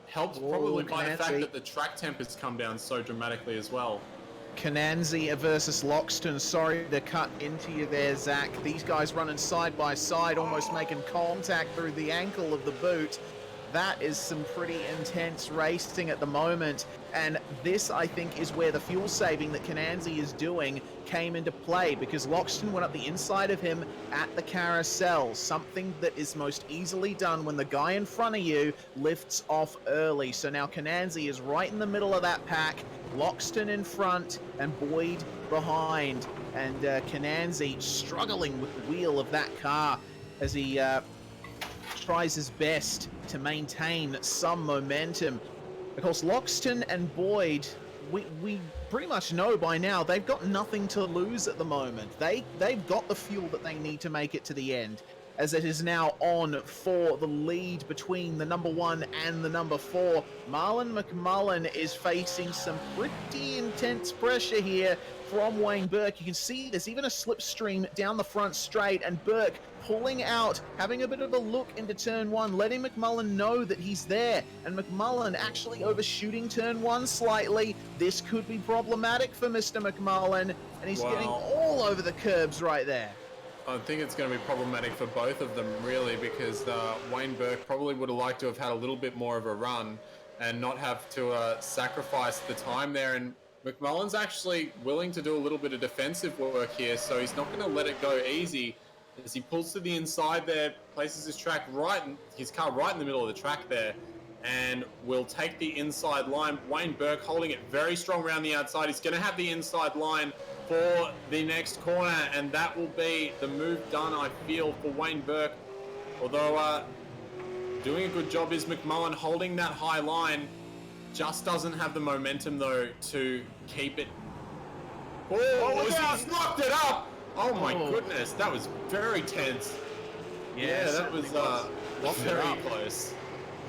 Helped probably by the fact Cananzi. that the track temp has come down so dramatically as well. Cananzi versus Loxton. Sorry to cut into you there, Zach. These guys running side by side, almost making contact through the ankle of the boot. That is some pretty intense racing at the moment. And this, I think, is where the fuel saving that Cananzi is doing came into play, because Loxton went up the inside of him at the carousel, something that is most easily done when the guy in front of you lifts off early. So now Cananzi is right in the middle of that pack, Loxton in front and Boyd behind, and Cananzi struggling with the wheel of that car as he tries his best to maintain some momentum. Of course, Loxton and Boyd, we pretty much know by now they've got nothing to lose at the moment. They've got the fuel that they need to make it to the end, as it is now on for the lead between the number 1 and the number 4. Marlon McMullen is facing some pretty intense pressure here from Wayne Burke. You can see there's even a slipstream down the front straight, and Burke pulling out, having a bit of a look into turn 1, letting McMullen know that he's there, and McMullen actually overshooting turn 1 slightly. This could be problematic for Mr. McMullen, and he's getting all over the curbs right there. I think it's going to be problematic for both of them, really, because Wayne Burke probably would have liked to have had a little bit more of a run and not have to sacrifice the time there. And McMullen's actually willing to do a little bit of defensive work here, so he's not going to let it go easy as he pulls to the inside there, places his car right in the middle of the track there, and will take the inside line. Wayne Burke holding it very strong around the outside. He's going to have the inside line for the next corner, and that will be the move done, I feel, for Wayne Burke. Although doing a good job is McMullen holding that high line. Just doesn't have the momentum, though, to keep it. Oh, he's knocked it up! Oh my goodness, that was very tense. Yeah, that was very close.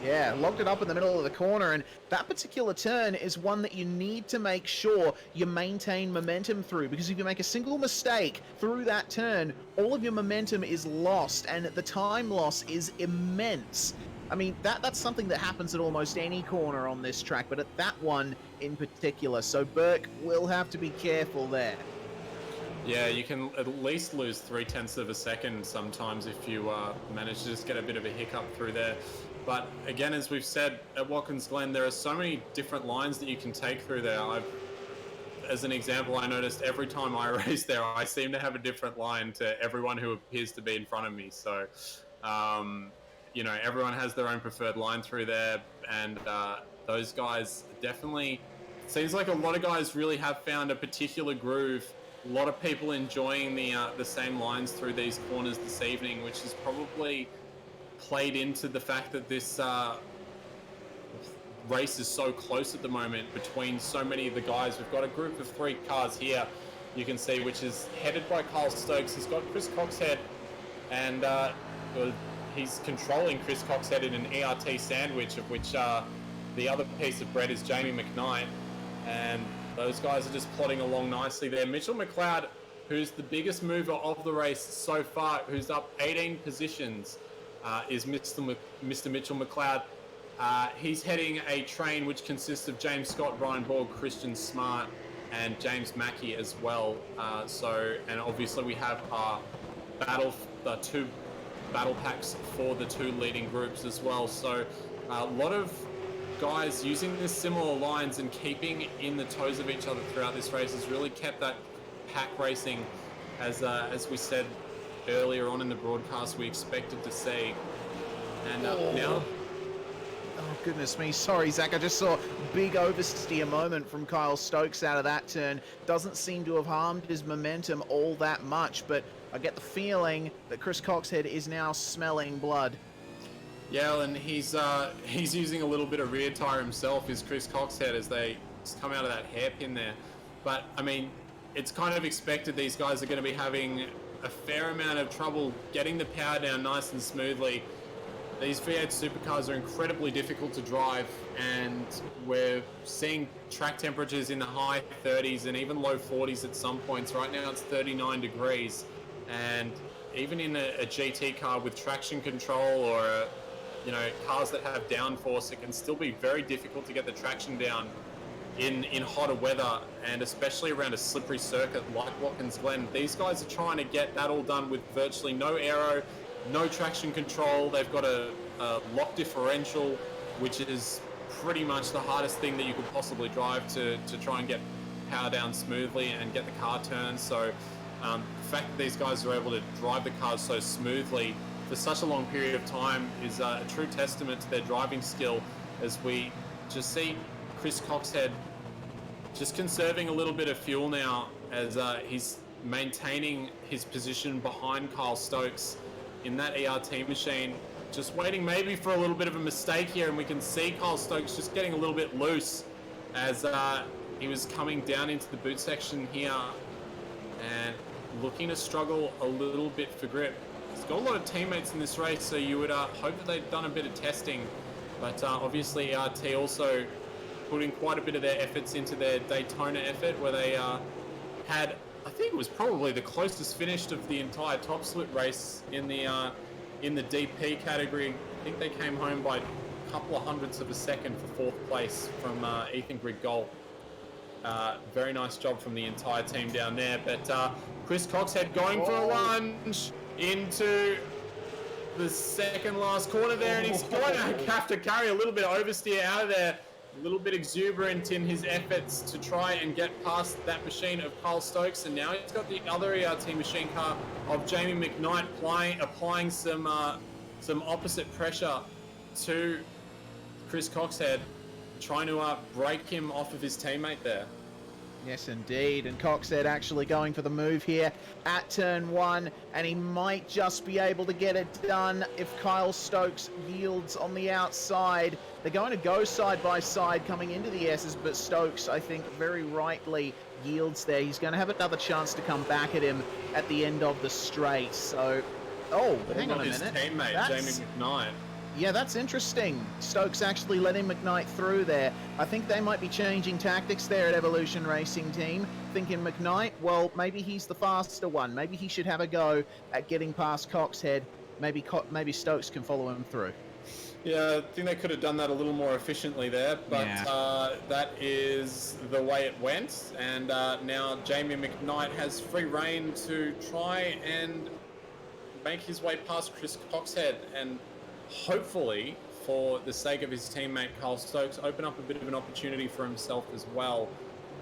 Yeah, locked it up in the middle of the corner, and that particular turn is one that you need to make sure you maintain momentum through, because if you make a single mistake through that turn, all of your momentum is lost, and the time loss is immense. I mean, that's something that happens at almost any corner on this track, but at that one in particular. So Burke will have to be careful there. Yeah, you can at least lose 0.3 of a second sometimes if you manage to just get a bit of a hiccup through there. But again, as we've said, at Watkins Glen, there are so many different lines that you can take through there. As an example, I noticed every time I race there, I seem to have a different line to everyone who appears to be in front of me. So, you know, everyone has their own preferred line through there, and those guys definitely, seems like a lot of guys really have found a particular groove. A lot of people enjoying the same lines through these corners this evening, which is probably played into the fact that this race is so close at the moment between so many of the guys. We've got a group of 3 cars here, you can see, which is headed by Kyle Stokes. He's got Chris Coxhead, and he's controlling Chris Coxhead in an ERT sandwich, of which the other piece of bread is Jamie McKnight, and those guys are just plodding along nicely there. Mitchell McLeod, who's the biggest mover of the race so far, who's up 18 positions, is Mr. Mitchell McLeod. He's heading a train which consists of James Scott, Brian Borg, Christian Smart, and James Mackey as well. And obviously we have the 2 battle packs for the 2 leading groups as well. So a lot of guys using this similar lines and keeping in the toes of each other throughout this race has really kept that pack racing, as we said earlier on in the broadcast, we expected to see. And now... Oh, goodness me. Sorry, Zach. I just saw a big oversteer moment from Kyle Stokes out of that turn. Doesn't seem to have harmed his momentum all that much, but I get the feeling that Chris Coxhead is now smelling blood. Yeah, and he's using a little bit of rear tire himself, is Chris Coxhead, as they come out of that hairpin there. But, I mean, it's kind of expected these guys are going to be having a fair amount of trouble getting the power down nice and smoothly. These V8 supercars are incredibly difficult to drive, and we're seeing track temperatures in the high 30s and even low 40s at some points. Right now it's 39 degrees, and even in a GT car with traction control or cars that have downforce, it can still be very difficult to get the traction down in hotter weather, and especially around a slippery circuit like Watkins Glen. These guys are trying to get that all done with virtually no aero, no traction control. They've got a lock differential, which is pretty much the hardest thing that you could possibly drive to try and get power down smoothly and get the car turned. So the fact that these guys are able to drive the cars so smoothly for such a long period of time is a true testament to their driving skill, as we just see Chris Coxhead just conserving a little bit of fuel now as he's maintaining his position behind Kyle Stokes in that ERT machine, just waiting maybe for a little bit of a mistake here, and we can see Kyle Stokes just getting a little bit loose as he was coming down into the boot section here and looking to struggle a little bit for grip. He's got a lot of teammates in this race, so you would hope that they've done a bit of testing, but obviously ERT also putting quite a bit of their efforts into their Daytona effort, where they had, I think it was probably the closest finish of the entire top split race in the DP category. I think they came home by a couple of hundredths of a second for fourth place from Ethan Grigol. Very nice job from the entire team down there. But Chris Coxhead going for a lunge into the second last corner there, and he's going to have to carry a little bit of oversteer out of there. A little bit exuberant in his efforts to try and get past that machine of Kyle Stokes, and now he's got the other ERT machine car of Jamie McKnight applying some opposite pressure to Chris Coxhead, trying to break him off of his teammate there. Yes, indeed. And Coxhead actually going for the move here at turn 1, and he might just be able to get it done if Kyle Stokes yields on the outside. They're going to go side by side coming into the S's, but Stokes, I think, very rightly yields there. He's going to have another chance to come back at him at the end of the straight. So, hang on a minute. His teammate, Jamie McKnight. Yeah, that's interesting. Stokes actually letting McKnight through there. I think they might be changing tactics there at Evolution Racing Team. Thinking McKnight, well, maybe he's the faster one. Maybe he should have a go at getting past Coxhead. Maybe Stokes can follow him through. Yeah, I think they could have done that a little more efficiently there, but that is the way it went. And now Jamie McKnight has free rein to try and make his way past Chris Coxhead, and hopefully, for the sake of his teammate Kyle Stokes, open up a bit of an opportunity for himself as well.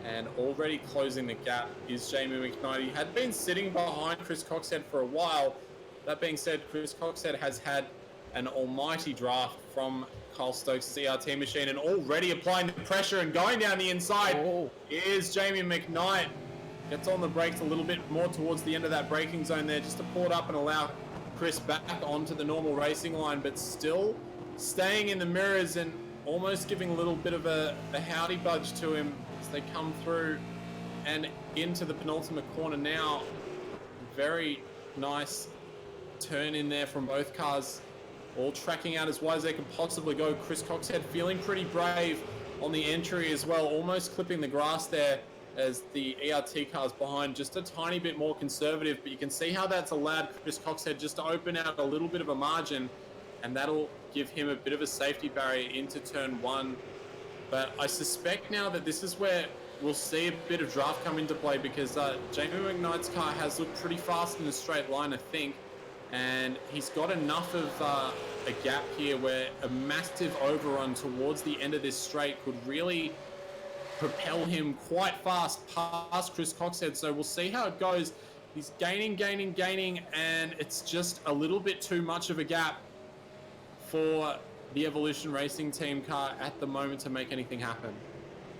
And already closing the gap is Jamie McKnight. He had been sitting behind Chris Coxhead for a while. That being said, Chris Coxhead has had an almighty draft from Kyle Stokes' ERT machine, and already applying the pressure and going down the inside is Jamie McKnight. Gets on the brakes a little bit more towards the end of that braking zone there, just to pull it up and allow Chris back onto the normal racing line, but still staying in the mirrors and almost giving a little bit of a howdy budge to him as they come through and into the penultimate corner now. Very nice turn in there from both cars, all tracking out as wide as they could possibly go. Chris Coxhead feeling pretty brave on the entry as well, almost clipping the grass there as the ERT cars behind just a tiny bit more conservative, but you can see how that's allowed Chris Coxhead just to open out a little bit of a margin, and that'll give him a bit of a safety barrier into turn 1. But I suspect now that this is where we'll see a bit of draft come into play, because Jamie McKnight's car has looked pretty fast in the straight line, I think, and he's got enough of a gap here where a massive overrun towards the end of this straight could really propel him quite fast past Chris Coxhead. So we'll see how it goes. He's gaining, and it's just a little bit too much of a gap for the Evolution Racing Team car at the moment to make anything happen.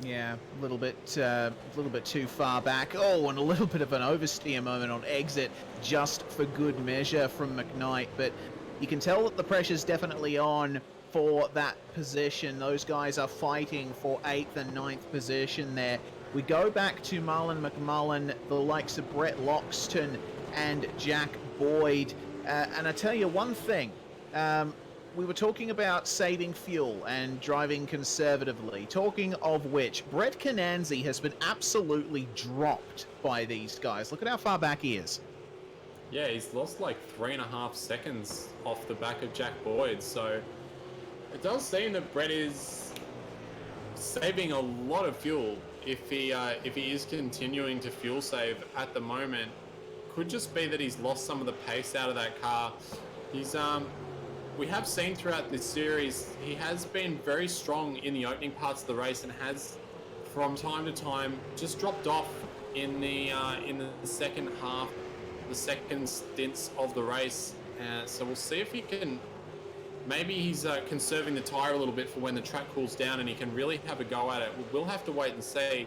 Yeah, a little bit too far back. Oh, and a little bit of an oversteer moment on exit, just for good measure from McKnight. But you can tell that the pressure's definitely on for that position. Those guys are fighting for 8th and 9th position there. We go back to Marlon McMullen, the likes of Brett Loxton and Jack Boyd. And I tell you one thing, we were talking about saving fuel and driving conservatively. Talking of which, Brett Cananzi has been absolutely dropped by these guys. Look at how far back he is. Yeah, he's lost like 3.5 seconds off the back of Jack Boyd. So it does seem that Brett is saving a lot of fuel if he is continuing to fuel save at the moment. Could just be that he's lost some of the pace out of that car. He's we have seen throughout this series he has been very strong in the opening parts of the race and has from time to time just dropped off in the second half, the second stints of the race. So we'll see if he can. Maybe he's conserving the tyre a little bit for when the track cools down and he can really have a go at it. We'll have to wait and see.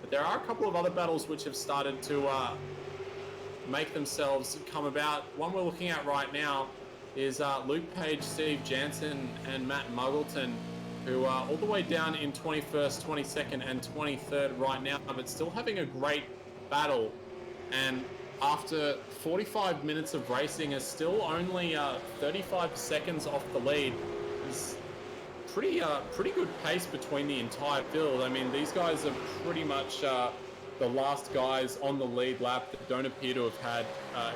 But there are a couple of other battles which have started to make themselves come about. One we're looking at right now is Luke Page, Steve Jansen, and Matt Muggleton, who are all the way down in 21st, 22nd, and 23rd right now, but still having a great battle. And after 45 minutes of racing, is still only 35 seconds off the lead. It's pretty good pace between the entire field. I mean, these guys are pretty much the last guys on the lead lap that don't appear to have had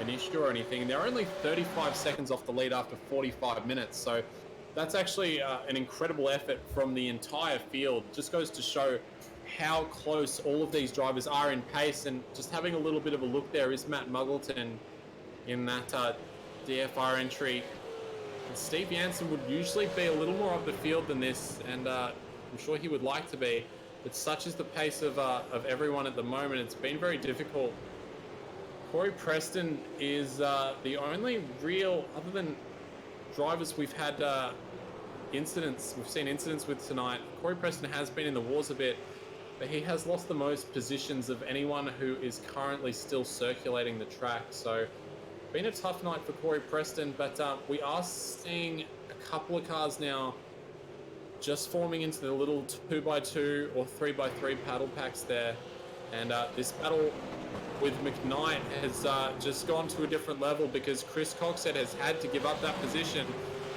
an issue or anything. And they're only 35 seconds off the lead after 45 minutes. So that's actually an incredible effort from the entire field. Just goes to show how close all of these drivers are in pace. And just having a little bit of a look there is Matt Muggleton in that DFR entry. And Steve Jansen would usually be a little more up the field than this, and I'm sure he would like to be. But such is the pace of everyone at the moment. It's been very difficult. Corey Preston is the only real, other than drivers we've had incidents, we've seen incidents with tonight. Corey Preston has been in the wars a bit, but he has lost the most positions of anyone who is currently still circulating the track. So been a tough night for Corey Preston, but we are seeing a couple of cars now just forming into the little 2x2 or 3x3 paddle packs there. And this battle with McKnight has just gone to a different level because Chris Coxhead has had to give up that position.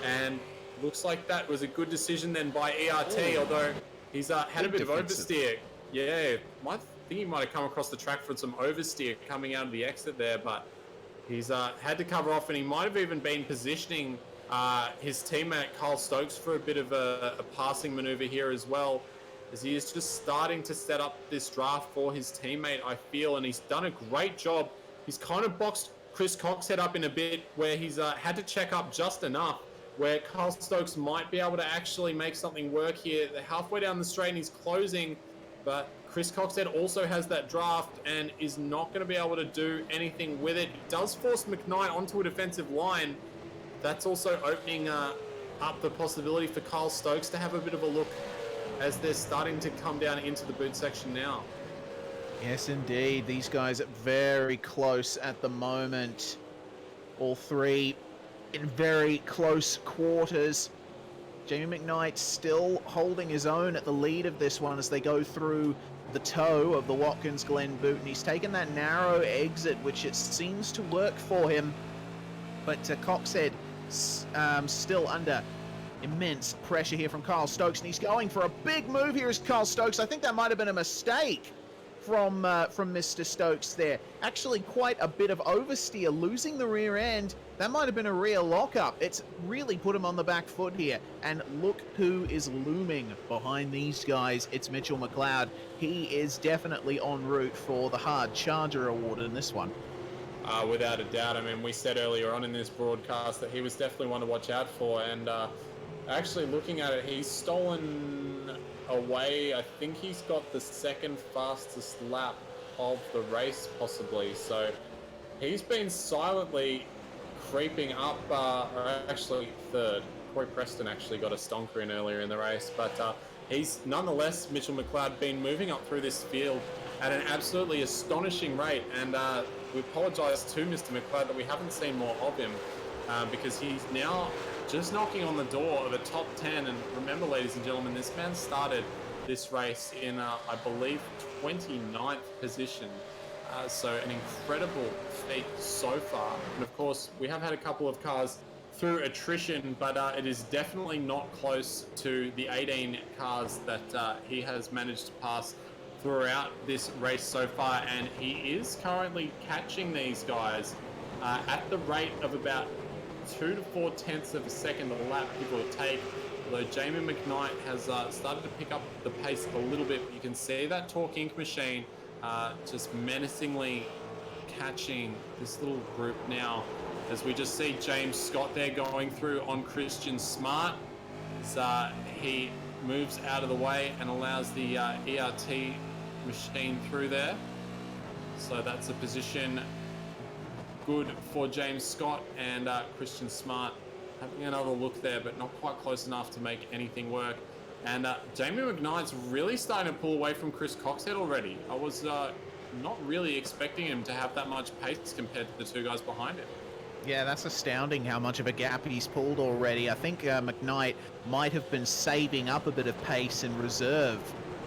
And looks like that was a good decision then by ERT, although he's had a bit of oversteer. Yeah, I think he might have come across the track for some oversteer coming out of the exit there, but he's had to cover off, and he might have even been positioning his teammate Carl Stokes for a bit of a passing maneuver here as well, as he is just starting to set up this draft for his teammate, I feel, and he's done a great job. He's kind of boxed Chris Coxhead up in a bit where he's had to check up just enough where Carl Stokes might be able to actually make something work here. They're halfway down the straight and he's closing, but Chris Coxhead also has that draft and is not going to be able to do anything with it. He does force McKnight onto a defensive line. That's also opening up the possibility for Carl Stokes to have a bit of a look as they're starting to come down into the boot section now. Yes, indeed. These guys are very close at the moment. All three in very close quarters. Jamie McKnight still holding his own at the lead of this one as they go through the toe of the Watkins Glen boot, and he's taken that narrow exit, which it seems to work for him. But Coxhead still under immense pressure here from Carl Stokes, and he's going for a big move here as Carl Stokes. I think that might have been a mistake from Mr. Stokes there. Actually, quite a bit of oversteer, losing the rear end. That might have been a rear lockup. It's really put him on the back foot here. And look who is looming behind these guys. It's Mitchell McLeod. He is definitely en route for the Hard Charger Award in this one. Without a doubt. I mean, we said earlier on in this broadcast that he was definitely one to watch out for. And actually looking at it, he's stolen away. I think he's got the second fastest lap of the race, possibly. So he's been silently creeping up, or actually third. Corey Preston actually got a stonker in earlier in the race, but he's nonetheless, Mitchell McLeod, been moving up through this field at an absolutely astonishing rate. And we apologise to Mr. McLeod that we haven't seen more of him, because he's now just knocking on the door of a top 10. And remember, ladies and gentlemen, this man started this race in, I believe, 29th position. So an incredible feat so far. And of course, we have had a couple of cars through attrition, but it is definitely not close to the 18 cars that he has managed to pass throughout this race so far. And he is currently catching these guys at the rate of about 2 to 4 tenths of a second a lap, give or take. Although Jamie McKnight has started to pick up the pace a little bit. You can see that Torque Inc. machine just menacingly catching this little group now, as we just see James Scott there going through on Christian Smart. So he moves out of the way and allows the ERT machine through there. So that's a position good for James Scott, and Christian Smart having another look there, but not quite close enough to make anything work. And Jamie McKnight's really starting to pull away from Chris Coxhead already. I was not really expecting him to have that much pace compared to the two guys behind him. Yeah, that's astounding how much of a gap he's pulled already. I think McKnight might have been saving up a bit of pace in reserve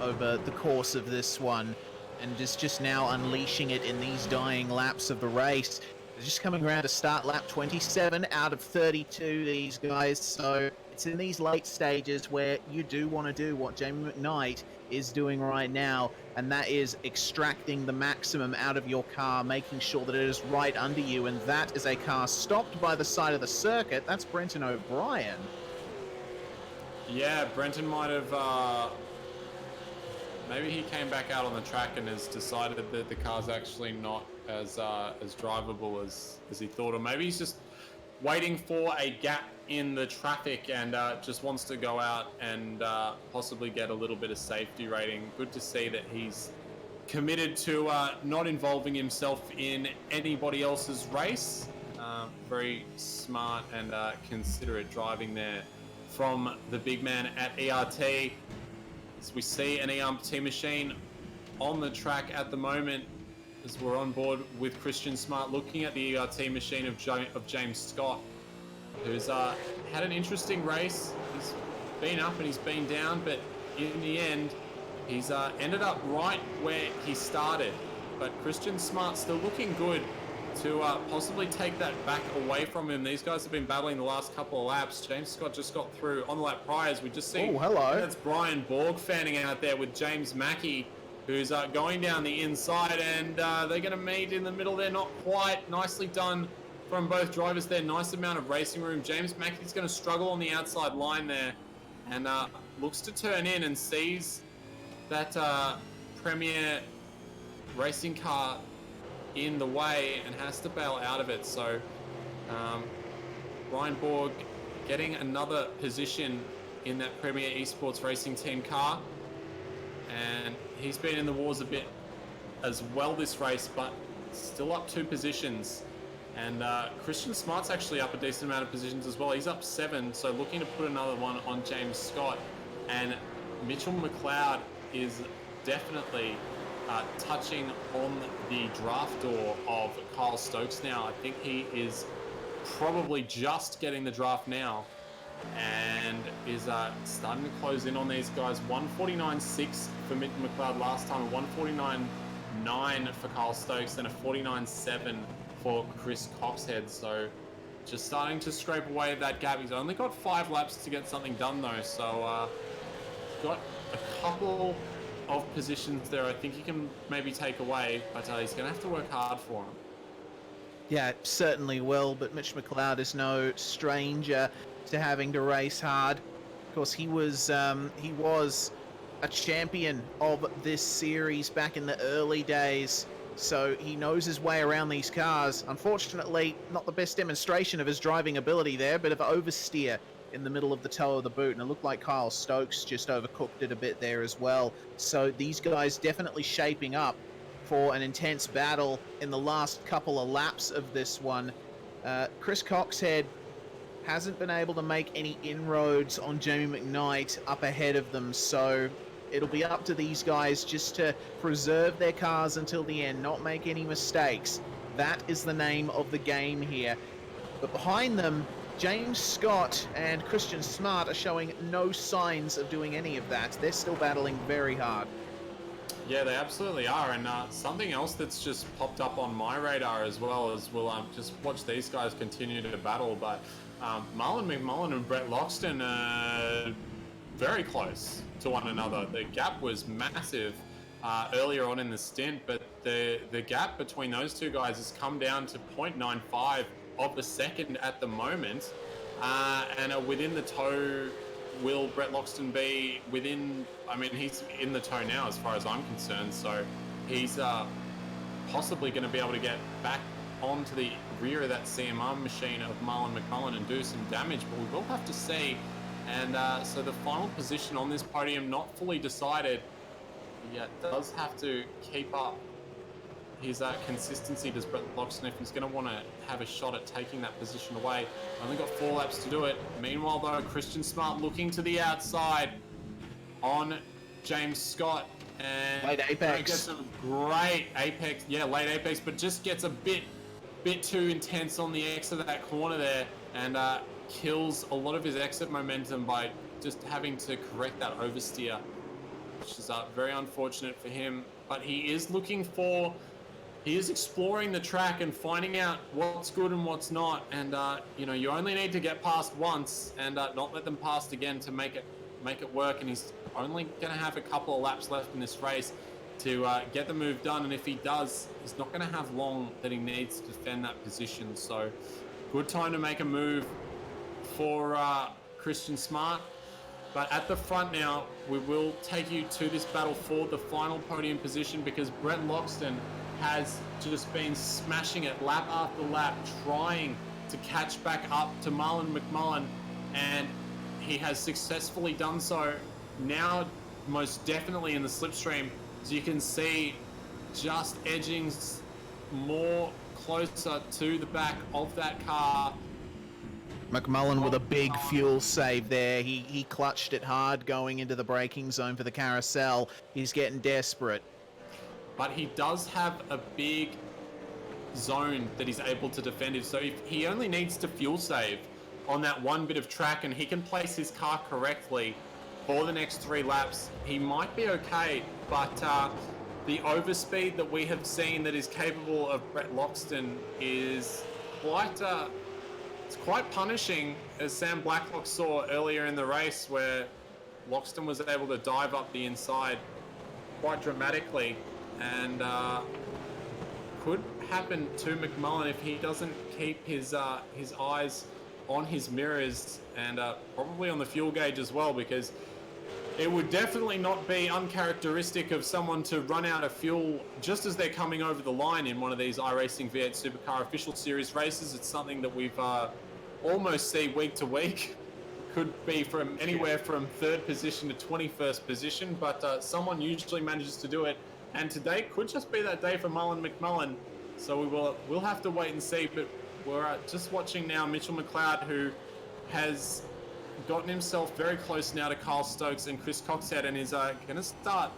over the course of this one, and is just now unleashing it in these dying laps of the race. They're just coming around to start lap 27 out of 32, these guys, so it's in these late stages where you do want to do what Jamie McKnight is doing right now, and that is extracting the maximum out of your car, making sure that it is right under you, and that is a car stopped by the side of the circuit. That's Brenton O'Brien. Yeah, Brenton might have... maybe he came back out on the track and has decided that the car's actually not as drivable as he thought, or maybe he's just waiting for a gap in the traffic and just wants to go out and possibly get a little bit of safety rating. Good to see that he's committed to not involving himself in anybody else's race. Very smart and considerate driving there from the big man at ERT. As we see an ERT machine on the track at the moment, as we're on board with Christian Smart looking at the ERT machine of James Scott, who's had an interesting race. He's been up and he's been down, but in the end, he's ended up right where he started. But Christian Smart's still looking good to possibly take that back away from him. These guys have been battling the last couple of laps. James Scott just got through on the lap prior, as we just see. Oh, hello. That's Brian Borg fanning out there with James Mackey, who's going down the inside, and they're going to meet in the middle there. Not quite. Nicely done from both drivers there. Nice amount of racing room. James Mackey's going to struggle on the outside line there, and looks to turn in and sees that Premier racing car in the way and has to bail out of it. So Brian Borg getting another position in that Premier Esports Racing Team car, and he's been in the wars a bit as well this race, but still up 2 positions. And Christian Smart's actually up a decent amount of positions as well. He's up 7, so looking to put another one on James Scott. And Mitchell McLeod is definitely touching on the draft door of Kyle Stokes now. I think he is probably just getting the draft now, and is starting to close in on these guys. 149.6 for Mitchell McLeod last time, 149.9 for Kyle Stokes, and a 49.7 for Chris Coxhead. So just starting to scrape away at that gap. He's only got 5 laps to get something done though, so got a couple of positions there I think he can maybe take away, but he's going to have to work hard for them. Yeah, certainly will, but Mitch McLeod is no stranger to having to race hard. Of course, he was a champion of this series back in the early days, so he knows his way around these cars. Unfortunately, not the best demonstration of his driving ability there, bit of oversteer in the middle of the toe of the boot, and it looked like Kyle Stokes just overcooked it a bit there as well. So these guys definitely shaping up for an intense battle in the last couple of laps of this one. Chris Coxhead hasn't been able to make any inroads on Jamie McKnight up ahead of them, so it'll be up to these guys just to preserve their cars until the end, not make any mistakes. That is the name of the game here. But behind them, James Scott and Christian Smart are showing no signs of doing any of that. They're still battling very hard. Yeah, they absolutely are. And something else that's just popped up on my radar as well is we'll just watch these guys continue to battle. But Marlon McMullen and Brett Loxton are very close to one another. The gap was massive earlier on in the stint, but the gap between those two guys has come down to 0.95 of a second at the moment, and within the tow. Will Brett Loxton be within? I mean, he's in the tow now, as far as I'm concerned. So he's possibly going to be able to get back onto the rear of that CMR machine of Marlon McMullen and do some damage. But we will have to see. And so the final position on this podium not fully decided. He does have to keep up his consistency, does Brett Loxton, if he's going to want to have a shot at taking that position away. Only got 4 laps to do it. Meanwhile, though, Christian Smart looking to the outside on James Scott. And late apex. gets a great apex. Yeah, late apex, but just gets a bit too intense on the exit of that corner there, and kills a lot of his exit momentum by just having to correct that oversteer, which is very unfortunate for him. But he is exploring the track and finding out what's good and what's not. And you only need to get past once and not let them pass again to make it work. And he's only going to have a couple of laps left in this race to get the move done. And if he does, he's not going to have long that he needs to defend that position. So good time to make a move for Christian Smart. But at the front now, we will take you to this battle for the final podium position, because Brett Loxton has just been smashing it lap after lap, trying to catch back up to Marlon McMullen, and he has successfully done so. Now, most definitely in the slipstream, as you can see, just edging more closer to the back of that car. McMullen with a big fuel save there. He clutched it hard going into the braking zone for the carousel. He's getting desperate. But he does have a big zone that he's able to defend it. So if he only needs to fuel save on that one bit of track and he can place his car correctly for the next 3 laps, he might be okay. But the overspeed that we have seen that is capable of Brett Loxton is it's quite punishing, as Sam Blacklock saw earlier in the race, where Loxton was able to dive up the inside quite dramatically. And could happen to McMullen if he doesn't keep his eyes on his mirrors and probably on the fuel gauge as well, because it would definitely not be uncharacteristic of someone to run out of fuel just as they're coming over the line in one of these iRacing V8 Supercar official series races. It's something that we've almost see week to week. Could be from anywhere from 3rd position to 21st position, but someone usually manages to do it. And today could just be that day for Marlon McMullen. So we'll have to wait and see. But we're just watching now Mitchell McLeod, who has gotten himself very close now to Kyle Stokes and Chris Coxhead, and is going to start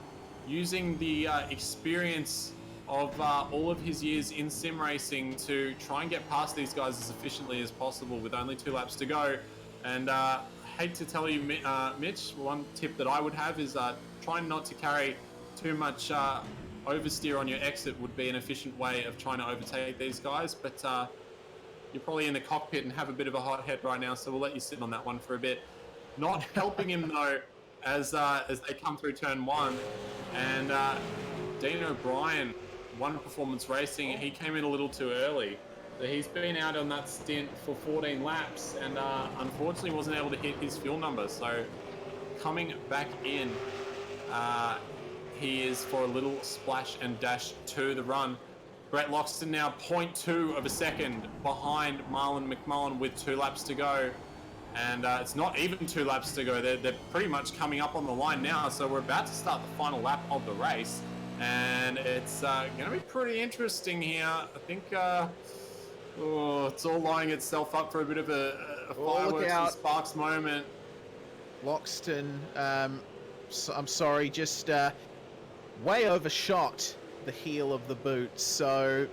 using the experience of all of his years in sim racing to try and get past these guys as efficiently as possible with only 2 laps to go. And I hate to tell you, Mitch, one tip that I would have is trying not to carry too much oversteer on your exit would be an efficient way of trying to overtake these guys. But you're probably in the cockpit and have a bit of a hot head right now, so we'll let you sit on that one for a bit. Not helping him though, as they come through turn 1, and Dean O'Brien, One Performance Racing, he came in a little too early. So he's been out on that stint for 14 laps and unfortunately wasn't able to hit his fuel number. So coming back in, he is for a little splash and dash to the run. Brett Loxton now 0.2 of a second behind Marlon McMullen with 2 laps to go. And it's not even 2 laps to go. They're pretty much coming up on the line now. So we're about to start the final lap of the race. And it's going to be pretty interesting here. I think it's all lining itself up for a bit of a fireworks and sparks moment. Loxton, I'm sorry, just way overshot the heel of the boot. So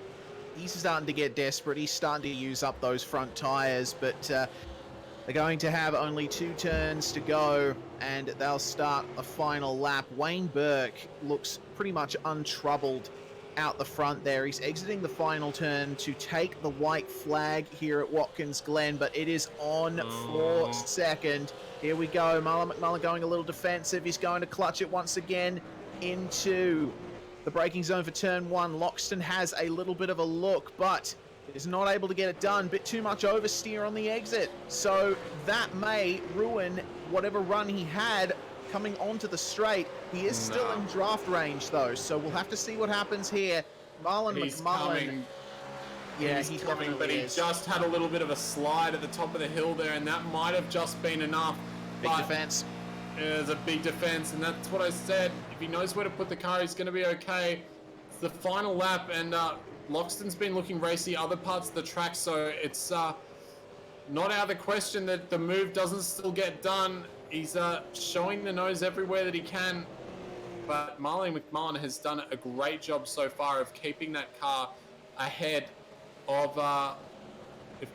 he's starting to get desperate. He's starting to use up those front tires, but they're going to have only 2 turns to go, and they'll start a final lap. Wayne Burke looks pretty much untroubled out the front there. He's exiting the final turn to take the white flag here at Watkins Glen, but it is on for second. Here we go. Marlon McMullen going a little defensive. He's going to clutch it once again. into the braking zone for turn 1. Loxton has a little bit of a look, but is not able to get it done. Bit too much oversteer on the exit. So that may ruin whatever run he had coming onto the straight. He is still in draft range, though, so we'll have to see what happens here. Marlon He's McMullen. coming. Yeah, He's he coming, definitely but he is. just had a little bit of a slide at the top of the hill there, and that might have just been enough. Big but defense. There's a big defense, and that's what I said. If he knows where to put the car, he's going to be okay. It's the final lap, and Loxton's been looking racy other parts of the track, so it's not out of the question that the move doesn't still get done. He's showing the nose everywhere that he can, but Marlon McMullen has done a great job so far of keeping that car ahead of... I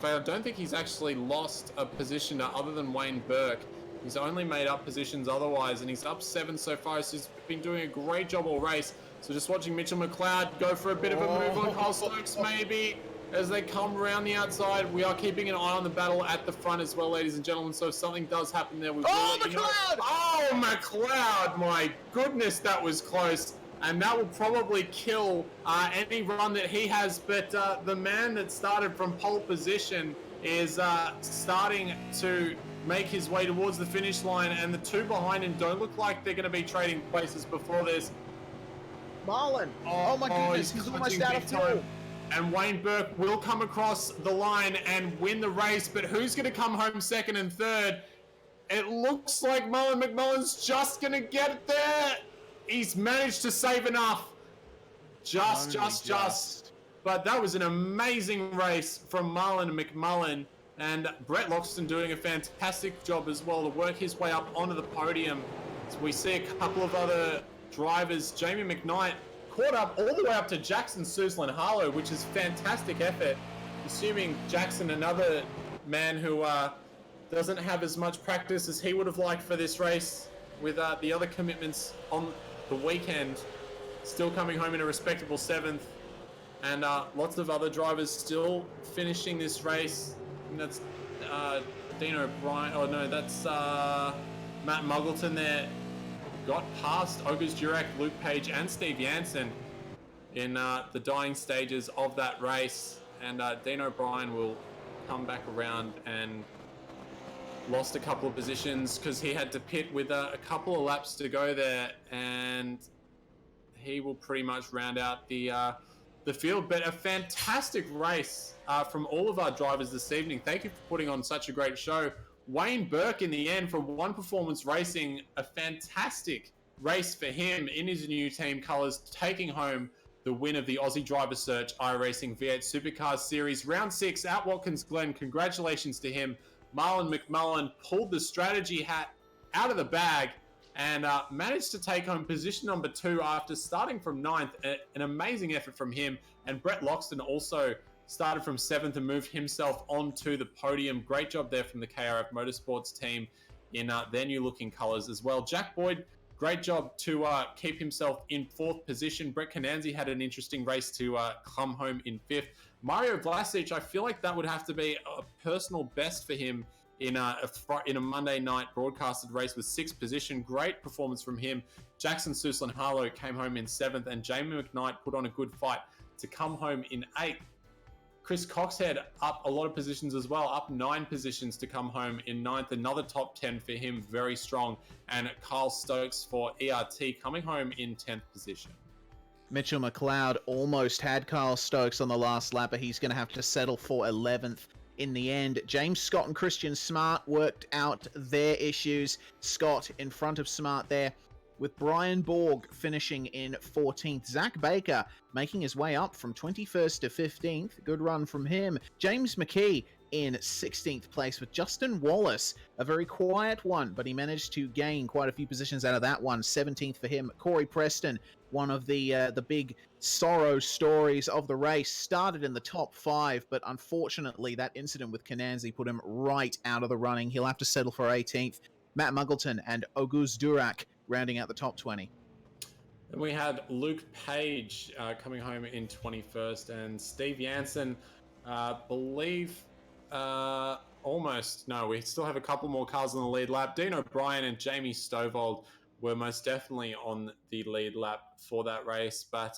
don't think he's actually lost a position other than Wayne Burke. He's only made up positions otherwise, and he's up 7 so far, so he's been doing a great job all race. So just watching Mitchell McLeod go for a bit of a move on Kyle Stokes maybe as they come around the outside. We are keeping an eye on the battle at the front as well, ladies and gentlemen, so if something does happen there, we will let you know. Oh, McLeod! My goodness, that was close. And that will probably kill any run that he has. But the man that started from pole position is starting to make his way towards the finish line. And the two behind him don't look like they're going to be trading places before this. Marlon. Oh my goodness, he's almost out of fuel. And Wayne Burke will come across the line and win the race. But who's going to come home second and third? It looks like Marlon McMullen's just going to get it there. He's managed to save enough. Just. But that was an amazing race from Marlon McMullen. And Brett Loxton doing a fantastic job as well to work his way up onto the podium. So we see a couple of other drivers. Jamie McKnight caught up all the way up to Jackson Suslan-Harlow, which is fantastic effort. Assuming Jackson, another man who doesn't have as much practice as he would have liked for this race with the other commitments on the weekend, still coming home in a respectable 7th, and lots of other drivers still finishing this race. And that's Dean O'Brien. Oh no, that's Matt Muggleton there. Got past Ogres Durack, Luke Page, and Steve Jansen in the dying stages of that race, and Dean O'Brien will come back around and lost a couple of positions because he had to pit with a couple of laps to go there, and he will pretty much round out the field. But a fantastic race from all of our drivers this evening. Thank you for putting on such a great show. Wayne Burke, in the end, from One Performance Racing, a fantastic race for him in his new team colours, taking home the win of the Aussie Driver Search iRacing V8 Supercars Series Round 6 at Watkins Glen. Congratulations to him. Marlon McMullen pulled the strategy hat out of the bag and managed to take home position number 2 after starting from 9th. An amazing effort from him. And Brett Loxton also started from 7th and moved himself onto the podium. Great job there from the KRF Motorsports team in their new looking colours as well. Jack Boyd, great job to keep himself in 4th position. Brett Cananzi had an interesting race to come home in 5th. Mario Vlasic, I feel like that would have to be a personal best for him in a Monday night broadcasted race with 6th position. Great performance from him. Jackson Suslan-Harlow came home in 7th, and Jamie McKnight put on a good fight to come home in 8th. Chris Coxhead up a lot of positions as well, up 9 positions to come home in 9th. Another top 10 for him, very strong. And Kyle Stokes for ERT coming home in 10th position. Mitchell McLeod almost had Kyle Stokes on the last lap, but he's going to have to settle for 11th in the end. James Scott and Christian Smart worked out their issues. Scott in front of Smart there, with Brian Borg finishing in 14th. Zach Baker making his way up from 21st to 15th. Good run from him. James McKee in 16th place with Justin Wallace. A very quiet one, but he managed to gain quite a few positions out of that one. 17th for him. Corey Preston, one of the big sorrow stories of the race, started in the top 5, but unfortunately that incident with Cananzi put him right out of the running. He'll have to settle for 18th. Matt Muggleton and Oguz Durak rounding out the top 20. And we had Luke Page coming home in 21st, and Steve Jansen, almost, no, we still have a couple more cars on the lead lap. Dean O'Brien and Jamie Stovald were most definitely on the lead lap for that race. But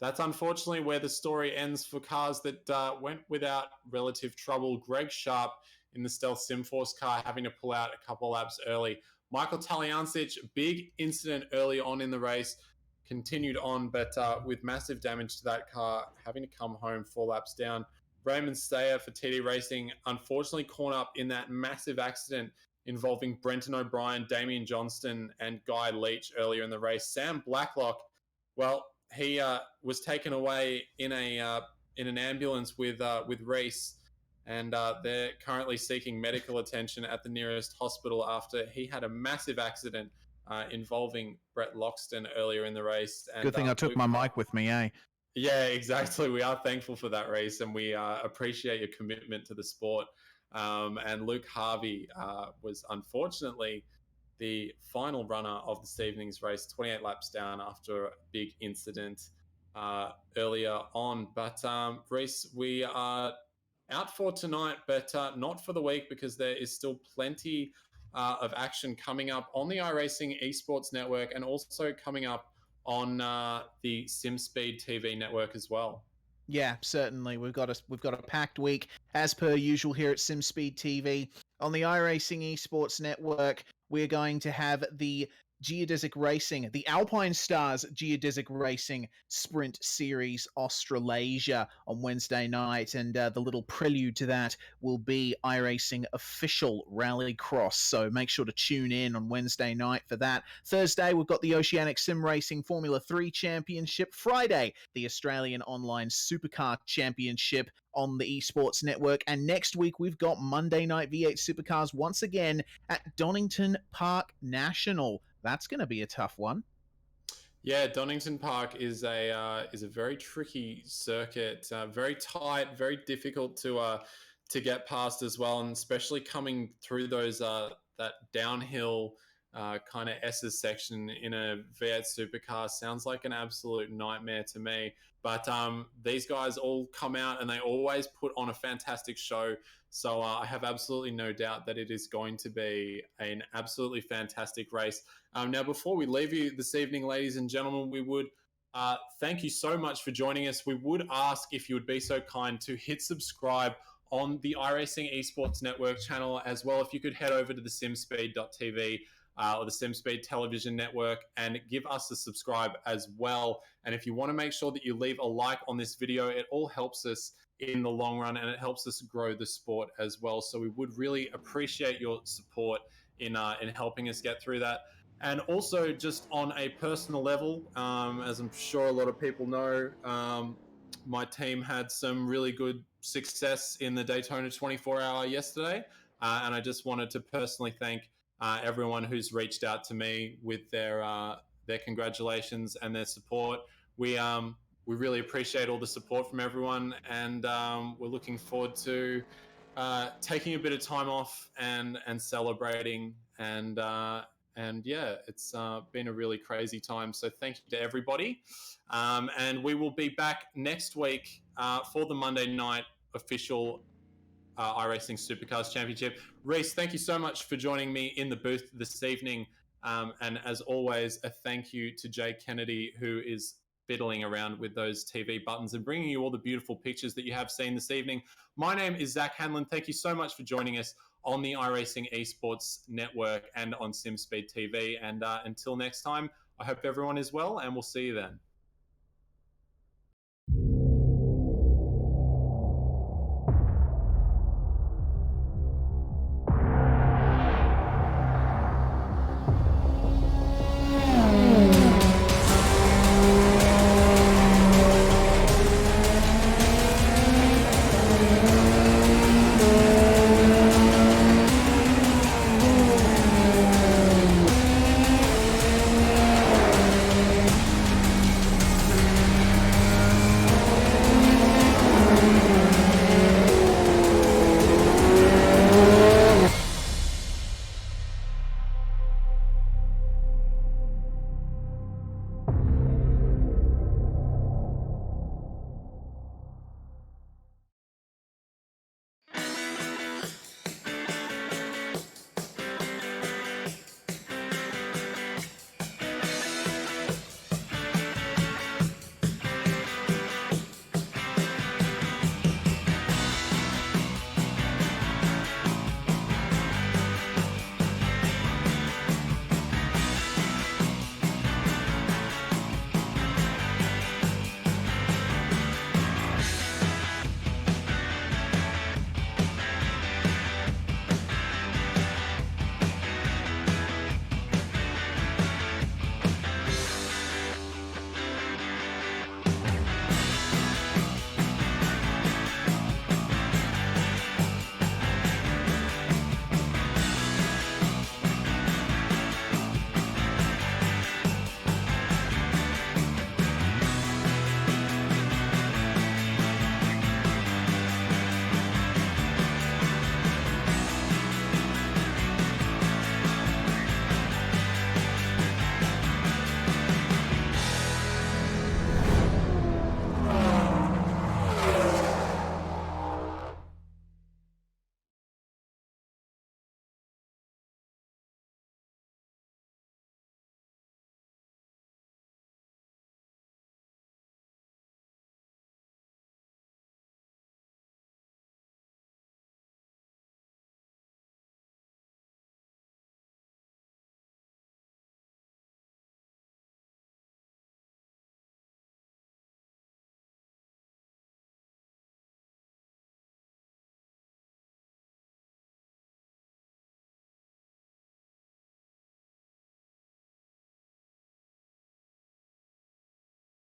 that's unfortunately where the story ends for cars that went without relative trouble. Greg Sharp in the Stealth Simforce car having to pull out a couple laps early. Michael Talyancic, big incident early on in the race, continued on, but with massive damage to that car, having to come home 4 laps down. Raymond Stayer for TD Racing, unfortunately caught up in that massive accident involving Brenton O'Brien, Damian Johnston, and Guy Leach earlier in the race. Sam Blacklock, well, he was taken away in an ambulance with Reese, and they're currently seeking medical attention at the nearest hospital after he had a massive accident involving Brett Loxton earlier in the race. And, Good thing I took my mic with me, eh? Yeah, exactly. We are thankful for that race, and we appreciate your commitment to the sport. And Luke Harvey was unfortunately the final runner of this evening's race, 28 laps down after a big incident earlier on. But Reese, we are out for tonight, but not for the week, because there is still plenty of action coming up on the iRacing Esports Network, and also coming up on the SimSpeed TV network as well. Yeah, certainly. We've got a packed week as per usual here at SimSpeed TV. On the iRacing Esports Network, we're going to have the Geodesic Racing, the Alpine Stars Geodesic Racing Sprint Series Australasia on Wednesday night, and the little prelude to that will be iRacing Official Rallycross, so make sure to tune in on Wednesday night for that. Thursday, we've got the Oceanic Sim Racing Formula 3 Championship. Friday, the Australian Online Supercar Championship on the Esports Network, and next week we've got Monday Night V8 Supercars once again at Donington Park National. That's going to be a tough one. Yeah, Donington Park is a very tricky circuit, very tight, very difficult to get past as well, and especially coming through those that downhill kind of S's section in a V8 supercar sounds like an absolute nightmare to me. But these guys all come out and they always put on a fantastic show. So I have absolutely no doubt that it is going to be an absolutely fantastic race. Now, before we leave you this evening, ladies and gentlemen, we would thank you so much for joining us. We would ask if you would be so kind to hit subscribe on the iRacing Esports Network channel as well. If you could head over to the simspeed.tv or the SimSpeed television network and give us a subscribe as well. And if you want to make sure that you leave a like on this video, it all helps us in the long run, and it helps us grow the sport as well. So we would really appreciate your support in helping us get through that. And also, just on a personal level, as I'm sure a lot of people know, my team had some really good success in the Daytona 24-hour yesterday. And I just wanted to personally thank everyone who's reached out to me with their congratulations and their support. We really appreciate all the support from everyone, and we're looking forward to taking a bit of time off and celebrating, and yeah, it's been a really crazy time. So thank you to everybody, and we will be back next week for the Monday night official iRacing Supercars Championship. Reese, thank you so much for joining me in the booth this evening. And as always, a thank you to Jay Kennedy, who is fiddling around with those TV buttons and bringing you all the beautiful pictures that you have seen this evening. My name is Zach Hanlon. Thank you so much for joining us on the iRacing Esports Network and on SimSpeed TV. And until next time, I hope everyone is well, and we'll see you then.